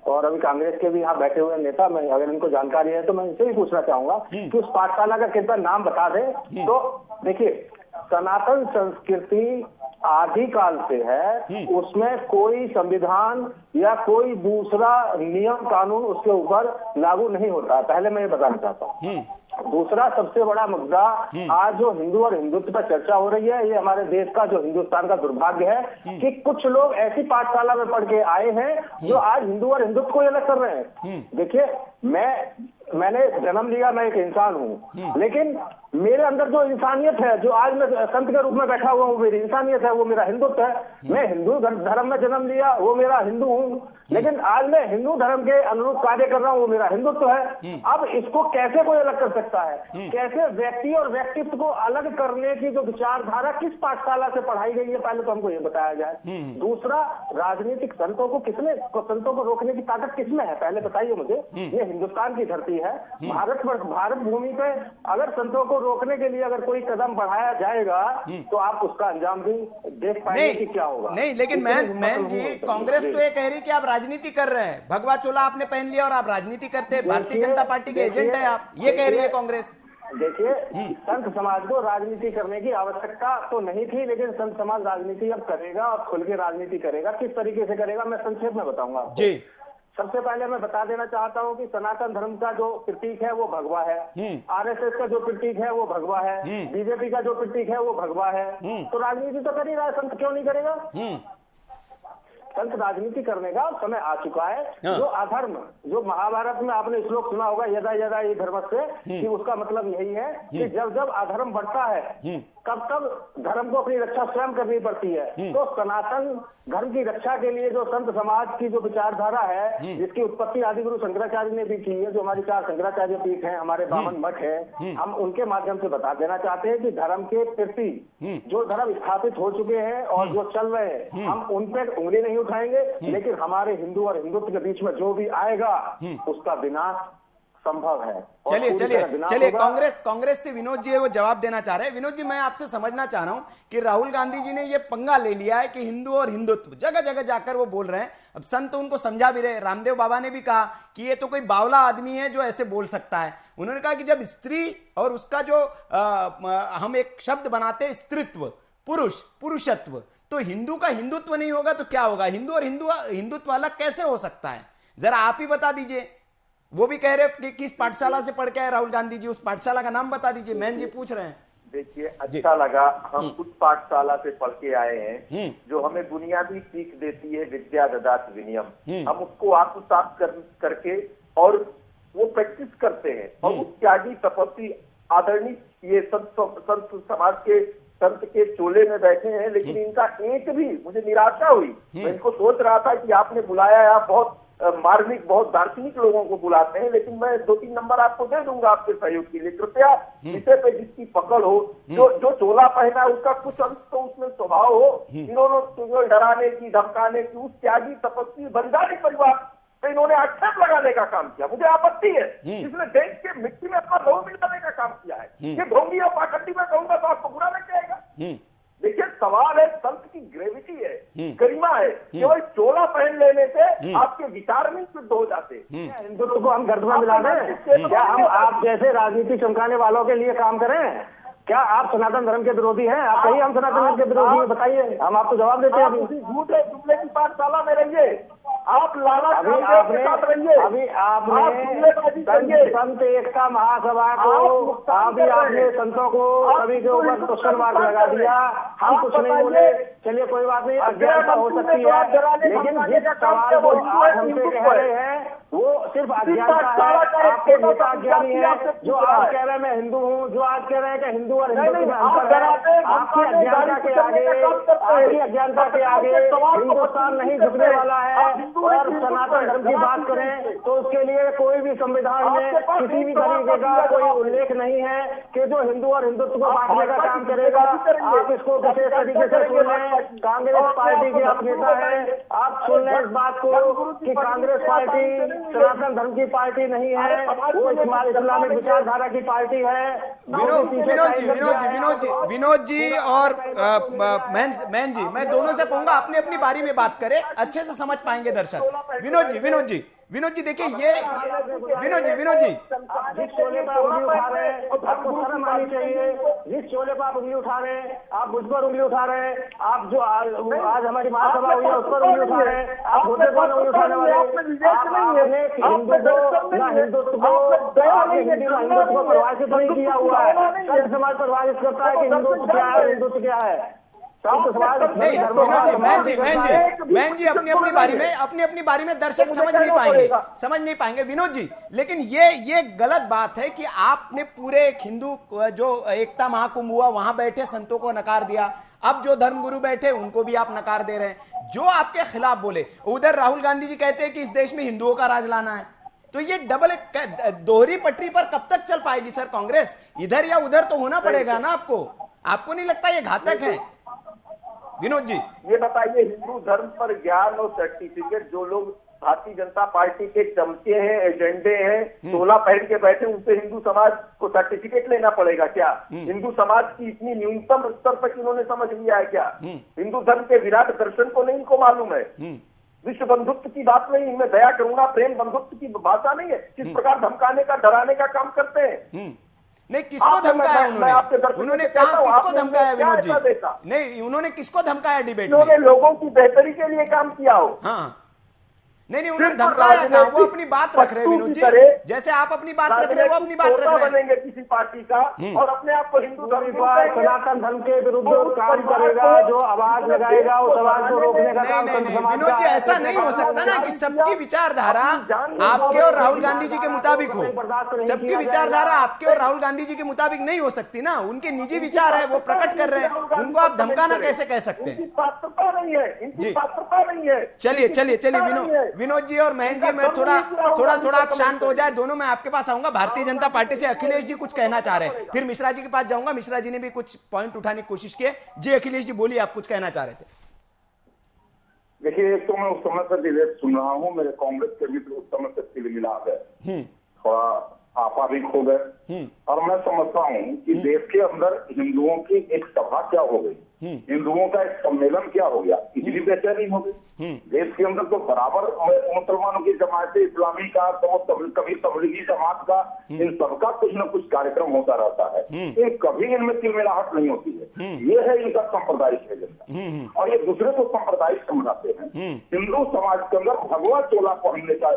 और अभी कांग्रेस के भी यहाँ बैठे हुए नेता, मैं अगर इनको जानकारी है तो मैं इनसे भी पूछना चाहूंगा कि उस पाठशाला का कृपया नाम बता दे। तो देखिए, सनातन संस्कृति आदिकाल से है, उसमें कोई संविधान या कोई दूसरा नियम कानून उसके ऊपर लागू नहीं होता। पहले मैं ये बताना चाहता हूँ। दूसरा सबसे बड़ा मुद्दा, आज जो हिंदू और हिंदुत्व पर चर्चा हो रही है, ये हमारे देश का, जो हिंदुस्तान का दुर्भाग्य है कि कुछ लोग ऐसी पाठशाला में पढ़ के आए हैं जो आज हिंदू और हिंदुत्व को अलग कर रहे हैं। देखिए, मैंने जन्म लिया, मैं एक इंसान हूँ, लेकिन मेरे अंदर जो इंसानियत है, जो आज मैं संत के रूप में बैठा हुआ हूँ, मेरी इंसानियत है, वो मेरा हिंदुत्व है। मैं हिंदू धर्म में जन्म लिया, वो मेरा हिंदू हूँ, लेकिन आज मैं हिंदू धर्म के अनुरूप कार्य कर रहा हूँ, वो मेरा हिंदुत्व है। अब इसको कैसे कोई अलग कर सकता है? कैसे व्यक्ति और व्यक्तित्व को अलग करने की जो विचारधारा किस पाठशाला से पढ़ाई गई है, पहले तो हमको ये बताया जाए। दूसरा, राजनीतिक संतों को रोकने की ताकत किसमें है, पहले बताइए मुझे। ये हिंदुस्तान की धरती है, भारत भूमि पे अगर संतों को रोकने के लिए अगर कोई कदम बढ़ाया जाएगा तो आप उसका अंजाम भी देख पाएंगे कि क्या होगा। नहीं, लेकिन मैन जी, कांग्रेस तो ये कह रही कि आप राजनीति कर रहे हैं, भगवा चोला आपने पहन लिया और आप राजनीति करते हैं, भारतीय जनता पार्टी के एजेंट है आप, ये कह रही है कांग्रेस। देखिए, संत समाज को राजनीति करने की आवश्यकता तो नहीं थी, लेकिन संत समाज राजनीति अब करेगा और खुल के राजनीति करेगा। किस तरीके से करेगा, मैं संक्षेप में बताऊंगा आपको। जी, सबसे पहले मैं बता देना चाहता हूँ कि सनातन धर्म का जो प्रतीक है वो भगवा है, आरएसएस का जो प्रतीक है वो भगवा है, बीजेपी का जो प्रतीक है वो भगवा है। तो राजनीति तो कर ही रहा है, संत क्यों नहीं करेगा? संत राजनीति करने का समय आ चुका है। जो अधर्म, जो महाभारत में आपने श्लोक सुना होगा, यदा यदा ये धर्मस्य, कि उसका मतलब यही है कि जब जब अधर्म बढ़ता है तब तब धर्म को अपनी रक्षा स्वयं करनी पड़ती है। तो सनातन धर्म की रक्षा के लिए जो संत समाज की जो विचारधारा है, जिसकी उत्पत्ति आदिगुरु शंकराचार्य ने भी की है, जो हमारी 4 शंकराचार्य पीठ है, हमारे बामन मठ है, हम उनके माध्यम से बता देना चाहते हैं कि धर्म के प्रति जो धर्म स्थापित हो चुके हैं और जो चल रहे हैं, हम उन पर उंगली नहीं उठाएंगे, लेकिन हमारे हिंदू और हिंदुत्व के बीच में जो भी आएगा उसका विनाश संभव है। चलिए कांग्रेस से विनोद जी है वो जवाब देना चाह रहे हैं। विनोद जी, मैं आपसे समझना चाह रहा हूं कि राहुल गांधी जी ने ये पंगा ले लिया है कि हिंदू और हिंदुत्व जगह जगह जाकर वो बोल रहे हैं। अब संत उनको समझा भी रहे, रामदेव बाबा ने भी कहा कि ये तो कोई बावला आदमी है जो ऐसे बोल सकता है। उन्होंने कहा कि जब स्त्री और उसका जो हम एक शब्द बनाते हैं स्त्रीत्व, पुरुषत्व, तो हिंदू का हिंदुत्व नहीं होगा तो क्या होगा? हिंदू और हिंदुत्व अलग कैसे हो सकता है? जरा आप ही बता दीजिए। वो भी कह रहे कि किस पाठशाला से पढ़ के आए राहुल गांधी जी, उस पाठशाला का नाम बता दीजिए। मैन जी पूछ रहे हैं। देखिए, अच्छा लगा, हम उस पाठशाला से पढ़ के आए हैं जो हमें बुनियादी सीख देती है, विद्या ददाति विनयम। हम उसको आत्मसात करके और वो प्रैक्टिस करते हैं, और उस त्यागी तपस्वी आदरणीय ये संत समाज के संत के चोले में बैठे हैं, लेकिन इनका एक भी मुझे निराशा हुई। मैं इनको सोच रहा था कि आपने बुलाया, आप बहुत मार्मिक, बहुत दार्शनिक लोगों को बुलाते हैं, लेकिन मैं 2-3 नंबर आपको दे दूंगा आपके सहयोग के लिए। कृपया विषय पे जिसकी पकड़ हो, जो चोला पहना है उसका कुछ अंश तो उसमें स्वभाव हो, इन्होंने डराने की, धमकाने की, उस त्यागी तपस्वी बलिदानी परिवार पे इन्होंने आक्षेप लगाने का काम किया। मुझे आपत्ति है, इसने देश के मिट्टी में अपना लहू मिलाने का काम किया है। ये ढोंगी और पाखंडी में कहूंगा तो आपको बुरा लग जाएगा। देखिए, सवाल है संत की ग्रेविटी है, गरिमा है। केवल चोला पहन लेने से आपके विचार नहीं शुद्ध हो जाते। हिंदुत्व को हम गर्द में मिला दें? क्या हम आप जैसे राजनीति चमकाने वालों के लिए काम करें? क्या आप सनातन धर्म के विरोधी हैं? आप कहिए हम सनातन धर्म के विरोधी हैं, बताइए, हम आपको जवाब देते हैं। अभी झूठे जुमले की पाठशाला में रहिए, आप लाला अभी आपने संत एकता महासभा को, अभी आपने संतों को सभी के ऊपर क्वेश्चन मार्क लगा दिया। हम कुछ नहीं बोले, चलिए कोई बात नहीं, अज्ञानता हो सकती है, लेकिन जिस सवाल को आप हमसे कह रहे हैं वो सिर्फ अज्ञानता है। आपके नेता अज्ञानी है, जो आज कह रहे हैं मैं हिंदू हूँ, जो आज कह रहे हैं कि हिंदू और हिंदू में अंतर है। आपकी अज्ञानता के आगे हिंदुस्तान नहीं झुकने वाला है। और सनातन धर्म की बात करें तो उसके लिए कोई भी संविधान में किसी भी तरीके का कोई उल्लेख नहीं है कि जो हिंदू और हिंदुत्व को बांटने का काम करेगा। आप इसको विशेष तरीके से सुन लें, कांग्रेस पार्टी के आप नेता है, आप सुन लें इस बात को कि कांग्रेस पार्टी सनातन धर्म की पार्टी नहीं है, वो इस्लामिक विचारधारा की पार्टी है। विनोद जी और महन जी, मैं दोनों से कहूंगा अपनी अपनी बारी में बात करें, अच्छे से समझ पाएंगे दर्शक। विनोद जी देखिए, ये विनोद जी जिस चोले पर उंगली उठा रहे हैं आपको शर्म आनी चाहिए। जिस चोले पर आप उंगली उठा रहे हैं, आप मुझ पर उंगली उठा रहे हैं, आप जो आज हमारी महासभा हुई है उस पर उंगली उठा रहे हैं, आप मुझे पर उंगली उठाने वाले। आपने हिंदुत्व को परिभाषित नहीं किया हुआ है। संत समाज परिभाषित करता है कि हिंदुत्व क्या है, हिंदुत्व क्या है। नहीं विनोद जी अपनी अपनी बारी में दर्शक समझ नहीं पाएंगे विनोद जी। लेकिन ये गलत बात है कि आपने पूरे हिंदू जो एकता महाकुंभ हुआ वहां बैठे संतों को नकार दिया, अब जो धर्मगुरु बैठे उनको भी आप नकार दे रहे हैं। जो आपके खिलाफ बोले, उधर राहुल गांधी जी कहते हैं कि इस देश में हिंदुओं का राज लाना है, तो ये दोहरी पटरी पर कब तक चल पाएगी सर कांग्रेस? इधर या उधर तो होना पड़ेगा ना आपको नहीं लगता ये घातक है? विनोद जी ये बताइए, हिंदू धर्म पर ज्ञान और सर्टिफिकेट जो लोग भारतीय जनता पार्टी के चमचे हैं, एजेंडे हैं, टोला पहन के बैठे, उनसे हिंदू समाज को सर्टिफिकेट लेना पड़ेगा क्या? हिंदू समाज की इतनी न्यूनतम स्तर पर इन्होंने समझ लिया है क्या? हिंदू धर्म के विराट दर्शन को नहीं इनको मालूम है? विश्व बंधुत्व की बात नहीं, इनमें दया करूंगा प्रेम बंधुत्व की भाषा नहीं है। किस प्रकार धमकाने का, डराने का काम करते हैं। नहीं, किसको धमकाया उन्होंने कहा किसको धमकाया विनोद जी? नहीं, उन्होंने किसको धमकाया डिबेट में? लोगों की बेहतरी के लिए काम किया हो। हाँ, नहीं उन्होंने धमकाया था, वो अपनी बात रख रहे विनोद जी, जैसे आप अपनी बात रख रहे हैं वो अपनी बात रख रहे हैं। बनेंगे किसी पार्टी का और अपने आप को हिंदू धर्म सनातन धर्म के विरुद्ध काम करेगा, जो आवाज लगाएगा उस आवाज को रोकने का काम। विनोद जी ऐसा नहीं हो सकता ना कि सबकी विचारधारा आपके और राहुल गांधी जी के मुताबिक हो। सबकी विचारधारा आपके और राहुल गांधी जी के मुताबिक नहीं हो सकती ना, उनके निजी विचार है, वो प्रकट कर रहे हैं, उनको आप धमकाना कैसे कह सकते हैं? पात्रता नहीं है, इनकी पात्रता नहीं है। चलिए विनोद जी और महन जी, मैं थोड़ा आप शांत हो जाए दोनों। मैं आपके पास आऊंगा। भारतीय जनता पार्टी से अखिलेश जी कुछ कहना चाह रहे हैं, फिर मिश्रा जी के पास जाऊंगा। मिश्रा जी ने भी कुछ पॉइंट उठाने की कोशिश की। जी अखिलेश जी बोलिए, आप कुछ कहना चाह रहे थे। देखिए, एक तो मैं उस समय से डिबेट सुन रहा हूँ, मेरे कांग्रेस के मित्र उस समय से तिल मिला है, थोड़ा आपा भी खो गए। और मैं समझता हूँ कि देश के अंदर हिंदुओं की एक सभा क्या हो गई, हिंदुओं का एक सम्मेलन क्या हो गया, इतनी बेचैनी हो गई। देश के अंदर तो बराबर मुसलमानों की जमात, इस्लामी का, तो कभी तबलीगी जमात का, इन सबका कुछ न कुछ कार्यक्रम होता रहता है। ये कभी इनमें तिलमिलाहट नहीं होती है। ये है इनका सांप्रदायिक एजेंडा, और ये दूसरे को सांप्रदायिक समझाते हैं। हिंदू समाज के अंदर भगवा चोला पहनने का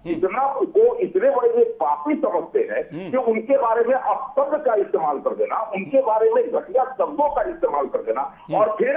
इतना वो इतने बड़े पापी समझते हैं कि उनके बारे में अपशब्द का इस्तेमाल कर देना, उनके बारे में घटिया शब्दों का इस्तेमाल कर देना, और फिर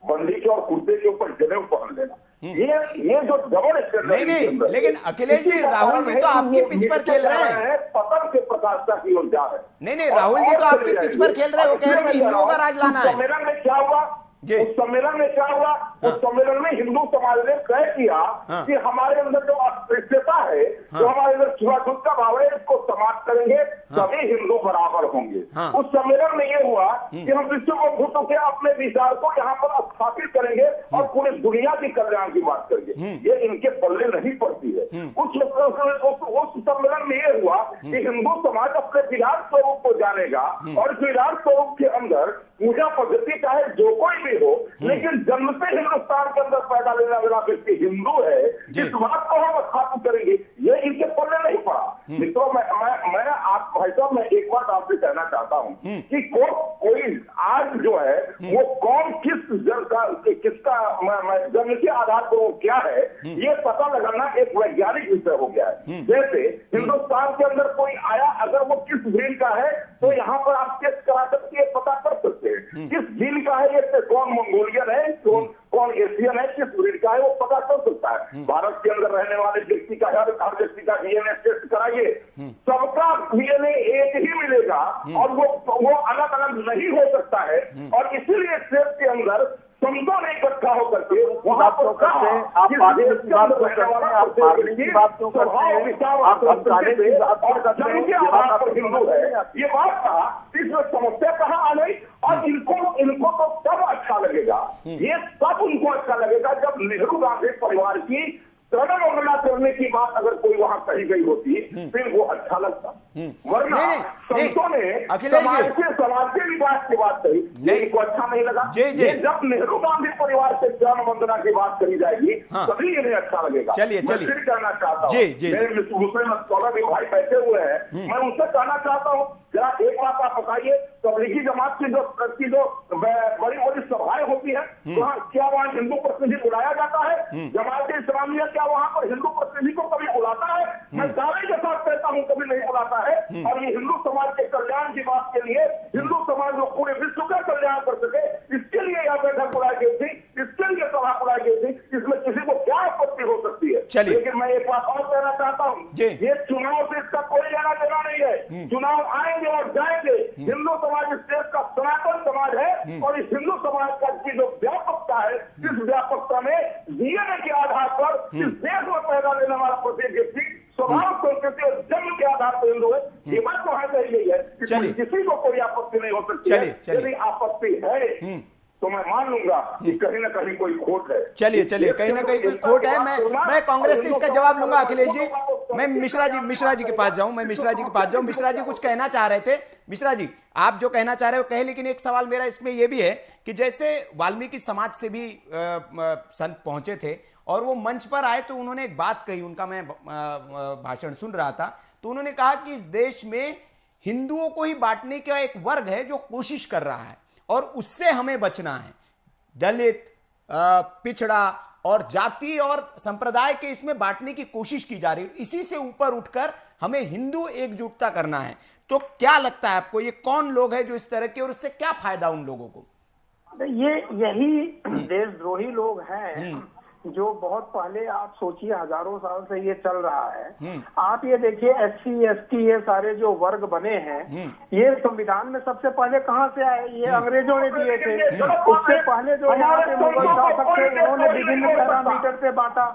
बंदी के और कुर्ते के ऊपर जनेऊ पहन लेना, ये जो डबल स्टैंडर्ड। नहीं, लेकिन अखिलेश जी, राहुल जी तो आपकी पिच पर खेल रहे हैं, पतन के प्रकाशता की ओर जा रहे हैं। नहीं, राहुल जी तो आपकी पिच पर खेल रहे हैं, वो कह रहे हैं कि हिंदुओं का राज लाना है। सम्मेलन में क्या हुआ? उस सम्मेलन में क्या हुआ? उस सम्मेलन में हिंदू समाज ने तय किया कि हमारे अंदर जो अस्पृश्यता है, जो हमारे अंदर छुआछूत का भाव है, इसको समाप्त करेंगे, सभी हिंदू बराबर होंगे। उस सम्मेलन में ये हुआ कि हम विश्व को भूत के अपने विचार को यहाँ पर स्थापित करेंगे और पूरी दुनिया की कल्याण की बात करेंगे। ये इनके पल्ले नहीं पड़ती है। उस सम्मेलन में ये हुआ कि हिंदू समाज अपने विराट स्वरूप को जानेगा और विराट स्वरूप के अंदर पूजा पद्धति चाहे जो कोई भी हो, लेकिन जन्म से हिंदुस्तान के अंदर पैदा लेने वाला व्यक्ति हिंदू है, इस बात को हम स्थापित करेंगे। ये इनके पल्ले नहीं पड़ा। मित्रों, मैं आप भाई साहब, मैं एक बात आपसे कहना चाहता हूँ कि कोई आज जो है वो कौन किसका जन्म के आधार पर वो क्या है, ये पता लगाना एक वैज्ञानिक विषय हो गया है। जैसे हिंदुस्तान के अंदर कोई आया, अगर वो किस ब्रीड का है तो यहाँ पर आप टेस्ट करा सकते हैं, पता कर सकते हैं किस जीन का है, ये कौन मंगोलियन है, कौन एशियन है, किस ब्रीड का है, वो पता कर सकता है। भारत के अंदर रहने वाले व्यक्ति का हर व्यक्ति का डीएनए टेस्ट कराइए, सबका डीएनए एक ही मिलेगा और वो अलग अलग नहीं हो सकता है। और इसीलिए टेस्ट के अंदर संतों ने इकट्ठा होकर के वहां पर कहा आप आगे की बात को करते हैं, आप आगे की बात क्यों करते हैं, आप आगे की बात क्यों करते हैं, ये आधार पर हिंदू है, ये बात कहा, इसमें समस्या कहाँ आ गई? और इनको तो तब अच्छा लगेगा, ये सब उनको अच्छा लगेगा जब नेहरू गांधी परिवार की तृणमंगला करने की बात अगर कोई वहां कही गई होती फिर वो अच्छा लगता। वरना संतों ने समाज के विकास की बात कही, इनको अच्छा नहीं लगा। जब नेहरू गांधी परिवार से जन वंदना की बात करी जाएगी तभी इन्हें अच्छा लगेगा। चलिए फिर कहना चाहता हूँ, मेरे भाई बैठे हुए हैं, मैं उनसे कहना चाहता हूँ जरा एक बात आप बताइए, तबलीगी जमात की जो बड़ी बड़ी सभाएं होती है, क्या वहाँ हिंदू प्रतिनिधि बुलाया जाता है? जमात इस्लामिया क्या वहाँ पर हिंदू प्रतिनिधि को कभी बुलाता है? मैं दावे के साथ कहता हूँ कभी नहीं बुलाता है। और ये हिंदू समाज के कल्याण की बात के लिए, हिंदू समाज को पूरे विश्व का कल्याण कर सके, इसके लिए यह बैठक बुलाई गई थी, इसके लिए सभा बुलाई गई थी। इसमें किसी को क्या आपत्ति हो सकती है? लेकिन मैं एक बात और कहना चाहता हूँ, ये चुनाव से इसका कोई लेना देना नहीं है। चुनाव आएंगे और जाएंगे। हिंदू समाज इस देश का सनातन समाज है और इस हिंदू समाज का की जो व्यापकता है, इस व्यापकता में डीएनए के आधार पर इस देश में पैदा लेने वाला प्रत्येक व्यक्ति स्वभाव, संस्कृति और जन्म के आधार पर हिंदू है। ये बात तो है कही गई है कि किसी को कोई आपत्ति नहीं हो सकती है। यदि आपत्ति है तो मैं मान लूंगा कि कहीं ना कहीं कोई खोट है। चलिए कहीं ना कहीं कोई खोट है। मैं कांग्रेस से इसका जवाब लूंगा। अखिलेश जी, मैं मिश्रा जी के पास जाऊं। मिश्रा जी कुछ कहना चाह रहे थे। मिश्रा जी, आप जो कहना चाह रहे हो कहे, लेकिन एक सवाल मेरा इसमें यह भी है कि जैसे वाल्मीकि समाज से भी संत पहुंचे थे और वो मंच पर आए तो उन्होंने एक बात कही, उनका मैं भाषण सुन रहा था, तो उन्होंने कहा कि इस देश में हिंदुओं को ही बांटने का एक वर्ग है जो कोशिश कर रहा है और उससे हमें बचना है। दलित, पिछड़ा और जाति और संप्रदाय के इसमें बांटने की कोशिश की जा रही है। इसी से ऊपर उठकर हमें हिंदू एकजुटता करना है। तो क्या लगता है आपको, ये कौन लोग हैं जो इस तरह के, और इससे क्या फायदा उन लोगों को? यही देशद्रोही लोग हैं जो बहुत पहले, आप सोचिए हजारों साल से ये चल रहा है। आप ये देखिए SC ST ये सारे जो वर्ग बने हैं, ये संविधान में सबसे पहले कहाँ से आए? ये अंग्रेजों ने दिए थे। उससे पहले जो यहाँ पे मुगल शासक थे उन्होंने विभिन्न पैरामीटर पे बांटा।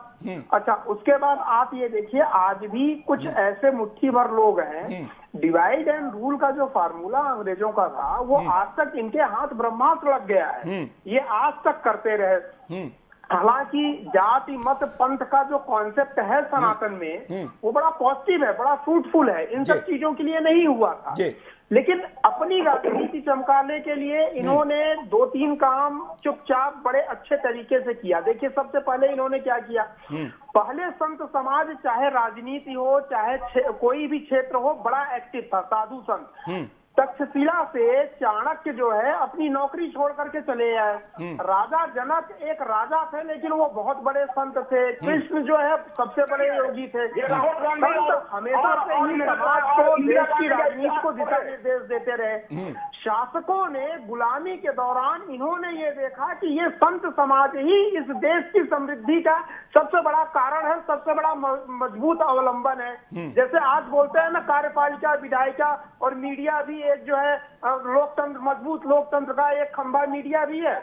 अच्छा, उसके बाद आप ये देखिए आज भी कुछ ऐसे मुट्ठी भर लोग हैं, डिवाइड एंड रूल का जो फार्मूला अंग्रेजों का था वो आज तक इनके हाथ ब्रह्मास्त्र लग गया है। ये आज तक करते रहे। हालांकि जाति मत पंथ का जो कॉन्सेप्ट है सनातन में वो बड़ा पॉजिटिव है, बड़ा फ्रूटफुल है, इन सब चीजों के लिए नहीं हुआ था। लेकिन अपनी राजनीति चमकाने के लिए इन्होंने 2-3 काम चुपचाप बड़े अच्छे तरीके से किया। देखिए, सबसे पहले इन्होंने क्या किया, पहले संत समाज चाहे राजनीति हो चाहे कोई भी क्षेत्र हो बड़ा एक्टिव था। साधु संत तक्षशिला से चाणक्य जो है अपनी नौकरी छोड़ करके चले आए। राजा जनक एक राजा थे लेकिन वो बहुत बड़े संत थे। कृष्ण जो है सबसे बड़े योगी थे। संत हमेशा से ही समाज को, देश की राजनीति को दिशा निर्देश देते रहे। शासकों ने गुलामी के दौरान इन्होंने ये देखा कि ये संत समाज ही इस देश की समृद्धि का सबसे बड़ा कारण है, सबसे बड़ा मजबूत अवलंबन है। जैसे आज बोलते हैं ना, कार्यपालिका, विधायिका और मीडिया भी एक जो है लोकतंत्र, मजबूत लोकतंत्र का एक खंभा मीडिया भी है।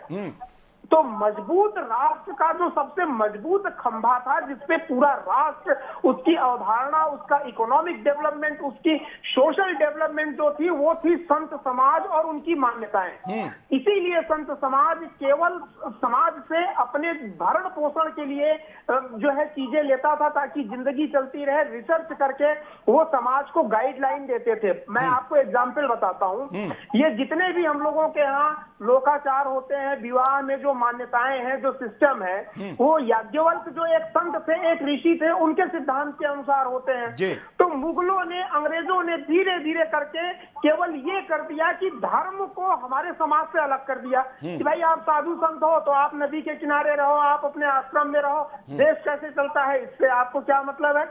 तो मजबूत राष्ट्र का जो सबसे मजबूत खंभा था, जिसपे पूरा राष्ट्र, उसकी अवधारणा, उसका इकोनॉमिक डेवलपमेंट, उसकी सोशल डेवलपमेंट जो थी, वो थी संत समाज और उनकी मान्यताएं। इसीलिए संत समाज केवल समाज से अपने भरण पोषण के लिए जो है चीजें लेता था, ताकि जिंदगी चलती रहे। रिसर्च करके वो समाज को गाइडलाइन देते थे। मैं आपको एग्जाम्पल बताता हूँ, ये जितने भी हम लोगों के यहाँ लोकाचार होते हैं, विवाह में जो मान्यताएं हैं, जो सिस्टम है, वो याज्ञवल्क्य जो एक संत थे, एक ऋषि थे, उनके सिद्धांत के अनुसार होते हैं। तो मुगलों ने, अंग्रेजों ने धीरे धीरे करके केवल ये कर दिया कि धर्म को हमारे समाज से अलग कर दिया कि भाई आप साधु संत हो तो आप नदी के किनारे रहो, आप अपने आश्रम में रहो, देश कैसे चलता है इससे आपको क्या मतलब है?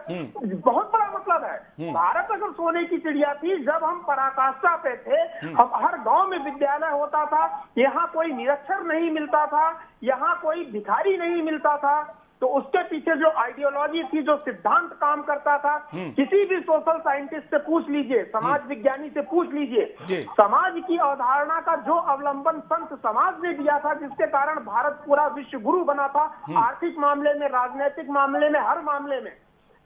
बहुत बड़ा मतलब है। भारत अगर सोने की चिड़िया थी, जब हम पराकाष्ठा पे थे, हम हर गांव में विद्यालय होता था, यहाँ कोई निरक्षर नहीं मिलता था, यहाँ कोई भिखारी नहीं मिलता था। तो उसके पीछे जो आइडियोलॉजी थी, जो सिद्धांत काम करता था, किसी भी सोशल साइंटिस्ट से पूछ लीजिए, समाज विज्ञानी से पूछ लीजिए, समाज की अवधारणा का जो अवलंबन संत समाज ने दिया था, जिसके कारण भारत पूरा विश्व गुरु बना था, आर्थिक मामले में, राजनीतिक मामले में, हर मामले में।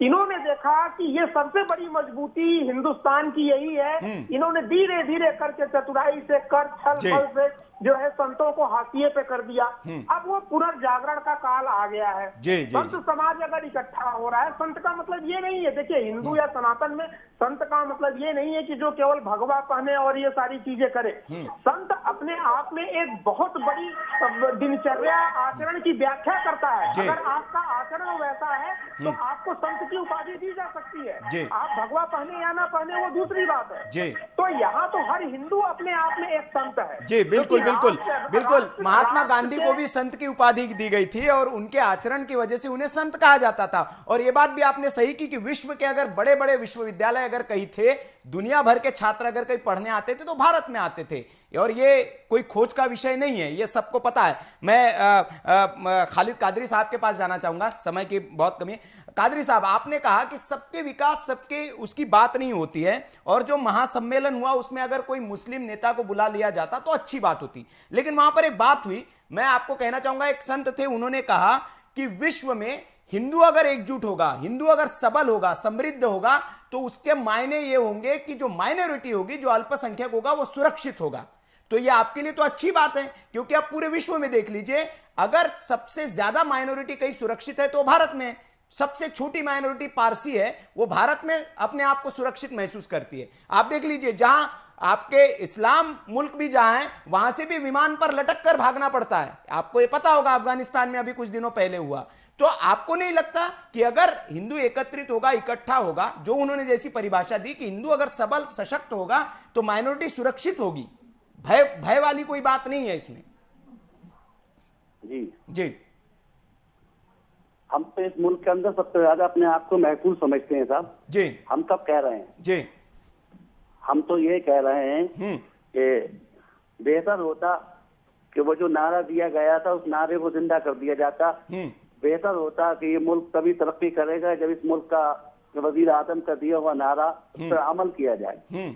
इन्होंने देखा कि ये सबसे बड़ी मजबूती हिंदुस्तान की यही है। इन्होंने धीरे धीरे करके चतुराई से, कर छल छल से जो है संतों को हाशिए पे कर दिया। अब वो पुनर्जागरण का काल आ गया है। संत समाज अगर इकट्ठा हो रहा है, संत का मतलब ये नहीं है, देखिए हिंदू या सनातन में संत का मतलब ये नहीं है कि जो केवल भगवा पहने और ये सारी चीजें करे। संत अपने आप में एक बहुत बड़ी दिनचर्या, आचरण की व्याख्या करता है। अगर आपका आचरण वैसा है तो आपको संत की उपाधि दी जा सकती है। आप भगवा पहने या ना पहने वो दूसरी बात है। तो यहाँ तो हर हिंदू अपने आप में एक संत है। जी बिल्कुल बिल्कुल बिल्कुल। महात्मा गांधी को भी संत की उपाधि दी गई थी और उनके आचरण की वजह से उन्हें संत कहा जाता था। और यह बात भी आपने सही की कि विश्व के अगर बड़े बड़े विश्वविद्यालय अगर कहीं थे, दुनिया भर के छात्र अगर कहीं पढ़ने आते थे तो भारत में आते थे। और ये कोई खोज का विषय नहीं है, ये सबको पता है। मैं खालिद कादरी साहब के पास जाना चाहूंगा, समय की बहुत कमी है। कादरी साहब, आपने कहा कि सबके विकास, सबके उसकी बात नहीं होती है, और जो महासम्मेलन हुआ उसमें अगर कोई मुस्लिम नेता को बुला लिया जाता तो अच्छी बात होती। लेकिन वहां पर एक बात हुई, मैं आपको कहना चाहूंगा, एक संत थे, उन्होंने कहा कि विश्व में हिंदू अगर एकजुट होगा, हिंदू अगर सबल होगा, समृद्ध होगा, तो उसके मायने ये होंगे कि जो माइनॉरिटी होगी, जो अल्पसंख्यक होगा, वो सुरक्षित होगा। तो ये आपके लिए तो अच्छी बात है, क्योंकि आप पूरे विश्व में देख लीजिए, अगर सबसे ज्यादा माइनॉरिटी कहीं सुरक्षित है तो भारत में, सबसे छोटी माइनॉरिटी पारसी है, वो भारत में अपने आप को सुरक्षित महसूस करती है। आप देख लीजिए, जहां आपके इस्लाम मुल्क भी जहां है, वहां से भी विमान पर लटक कर भागना पड़ता है। आपको ये पता होगा, अफगानिस्तान में अभी कुछ दिनों पहले हुआ। तो आपको नहीं लगता कि अगर हिंदू एकत्रित होगा, इकट्ठा होगा, जो उन्होंने जैसी परिभाषा दी कि हिंदू अगर सबल सशक्त होगा तो माइनॉरिटी सुरक्षित होगी, भय वाली कोई बात नहीं है इसमें? जी हम तो इस मुल्क के अंदर सबसे ज्यादा अपने आप को महफूज समझते हैं साहब। जी हम कब कह रहे हैं? जी हम तो ये कह रहे हैं कि बेहतर होता कि वो जो नारा दिया गया था, उस नारे को जिंदा कर दिया जाता। बेहतर होता कि ये मुल्क तभी तरक्की करेगा जब इस मुल्क का वजीर आजम का दिया हुआ नारा उस पर अमल किया जाए।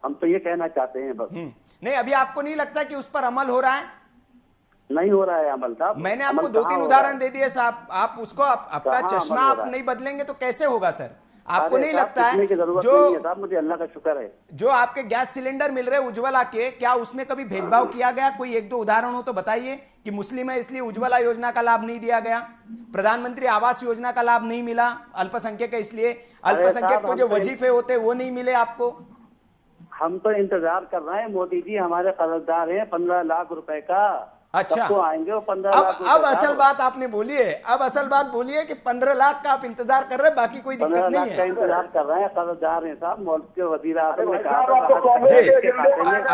हम तो ये कहना चाहते हैं बस। नहीं, अभी आपको नहीं लगता कि उस पर अमल हो रहा है? नहीं हो रहा है अमल साहब। मैंने आपको 2-3 उदाहरण दे दिए साहब, आप उसको आपका चश्मा आप नहीं बदलेंगे तो कैसे होगा सर? आपको नहीं लगता है जो, मुझे अल्लाह का शुक्र है, जो आपके गैस सिलेंडर मिल रहे उज्ज्वला के, क्या उसमें कभी भेदभाव किया गया? कोई 1-2 उदाहरण हो तो बताइए कि मुस्लिम है इसलिए उज्ज्वला योजना का लाभ नहीं दिया गया, प्रधानमंत्री आवास योजना का लाभ नहीं मिला, अल्पसंख्यक है इसलिए अल्पसंख्यक को जो वजीफे होते वो नहीं मिले आपको। हम तो इंतजार कर रहे हैं, मोदी जी हमारे कर्जदार हैं 15 लाख रुपए का। अच्छा, तो आएंगे वो 15 लाख। अब असल बात आपने बोली है, अब असल बात बोलिए कि 15 लाख का आप इंतजार कर रहे हैं, बाकी कोई दिक्कत नहीं है। इंतजार कर रहे हैं, कर्जदार हैं साहब। मुल्क के वजीर आजम ने कहा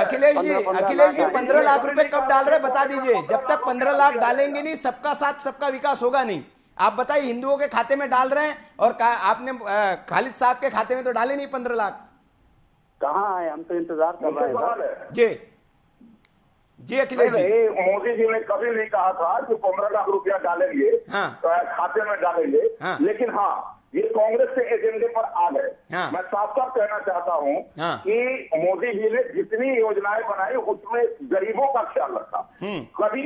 अखिलेश जी 15 लाख रुपए कब डाल रहे बता दीजिए। जब तक 15 लाख डालेंगे नहीं, सबका साथ सबका विकास होगा नहीं। आप बताइए, हिंदुओं के खाते में डाल रहे हैं और आपने खालिद साहब के खाते में तो डाले नहीं 15 लाख। कहाँ है? हम तो इंतजार कर रहे हैं जी अखिलेश जी। मोदी जी ने कभी नहीं कहा था कि 15 लाख रुपया डालेंगे, खाते में डालेंगे। लेकिन हाँ, ये कांग्रेस के एजेंडे पर आ गए। हाँ। मैं साफ साफ कहना चाहता हूँ हाँ। कि मोदी जी ने जितनी योजनाएं बनाई उसमें गरीबों का ख्याल रखा। कभी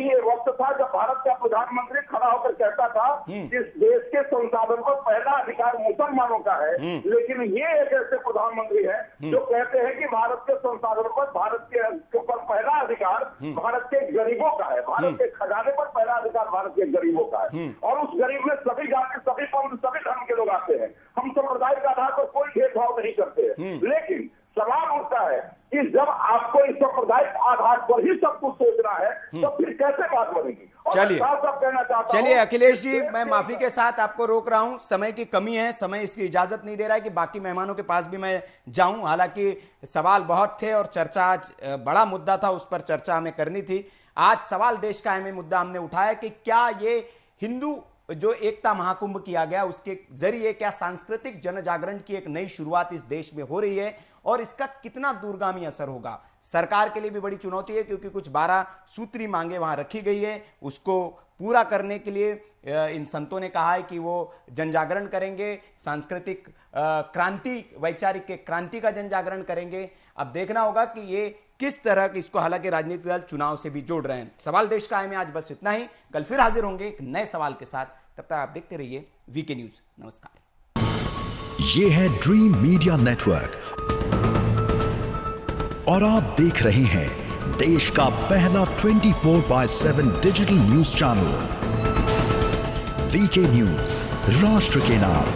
ये वक्त था जब भारत का प्रधानमंत्री खड़ा होकर कहता था कि इस देश के संसाधन पर पहला अधिकार मुसलमानों का है, लेकिन ये एक ऐसे प्रधानमंत्री है जो कहते हैं कि भारत के संसाधनों पर भारत के ऊपर पहला अधिकार भारत के गरीबों का है, भारत के खजाने पर पहला अधिकार भारत के गरीबों का है। और उस गरीब में सभी जाति, सभी पंथ, सभी धर्म के लोग आते हैं। हम संप्रदाय के आधार पर कोई भेदभाव नहीं करते हैं, लेकिन सवाल उठता है कि जब आपको इस संप्रदाय के आधार पर ही सब कुछ सोचना है तो फिर कैसे बात बनेगी। चलिए अखिलेश जी, मैं माफी के साथ आपको रोक रहा हूं, समय की कमी है, समय इसकी इजाजत नहीं दे रहा है कि बाकी मेहमानों के पास भी मैं जाऊं। हालांकि सवाल बहुत थे और चर्चा आज बड़ा मुद्दा था, उस पर चर्चा हमें करनी थी। आज सवाल देश का अहम मुद्दा हमने उठाया कि क्या ये हिंदू जो एकता महाकुंभ किया गया उसके जरिए क्या सांस्कृतिक जन जागरण की एक नई शुरुआत इस देश में हो रही है और इसका कितना दूरगामी असर होगा। सरकार के लिए भी बड़ी चुनौती है क्योंकि कुछ 12 सूत्री मांगे वहां रखी गई है, उसको पूरा करने के लिए इन संतों ने कहा है कि वो जन जागरण करेंगे, सांस्कृतिक क्रांति, वैचारिक क्रांति का जन जागरण करेंगे। अब देखना होगा कि ये किस तरह की, इसको हालांकि राजनीतिक दल चुनाव से भी जोड़ रहे हैं। सवाल देश का है आज बस इतना ही, कल फिर हाजिर होंगे एक नए सवाल के साथ। तब तक आप देखते रहिए वीके न्यूज। नमस्कार। ये है ड्रीम मीडिया नेटवर्क और आप देख रहे हैं देश का पहला 24/7 digital news channel VK news, राष्ट्र के नाम।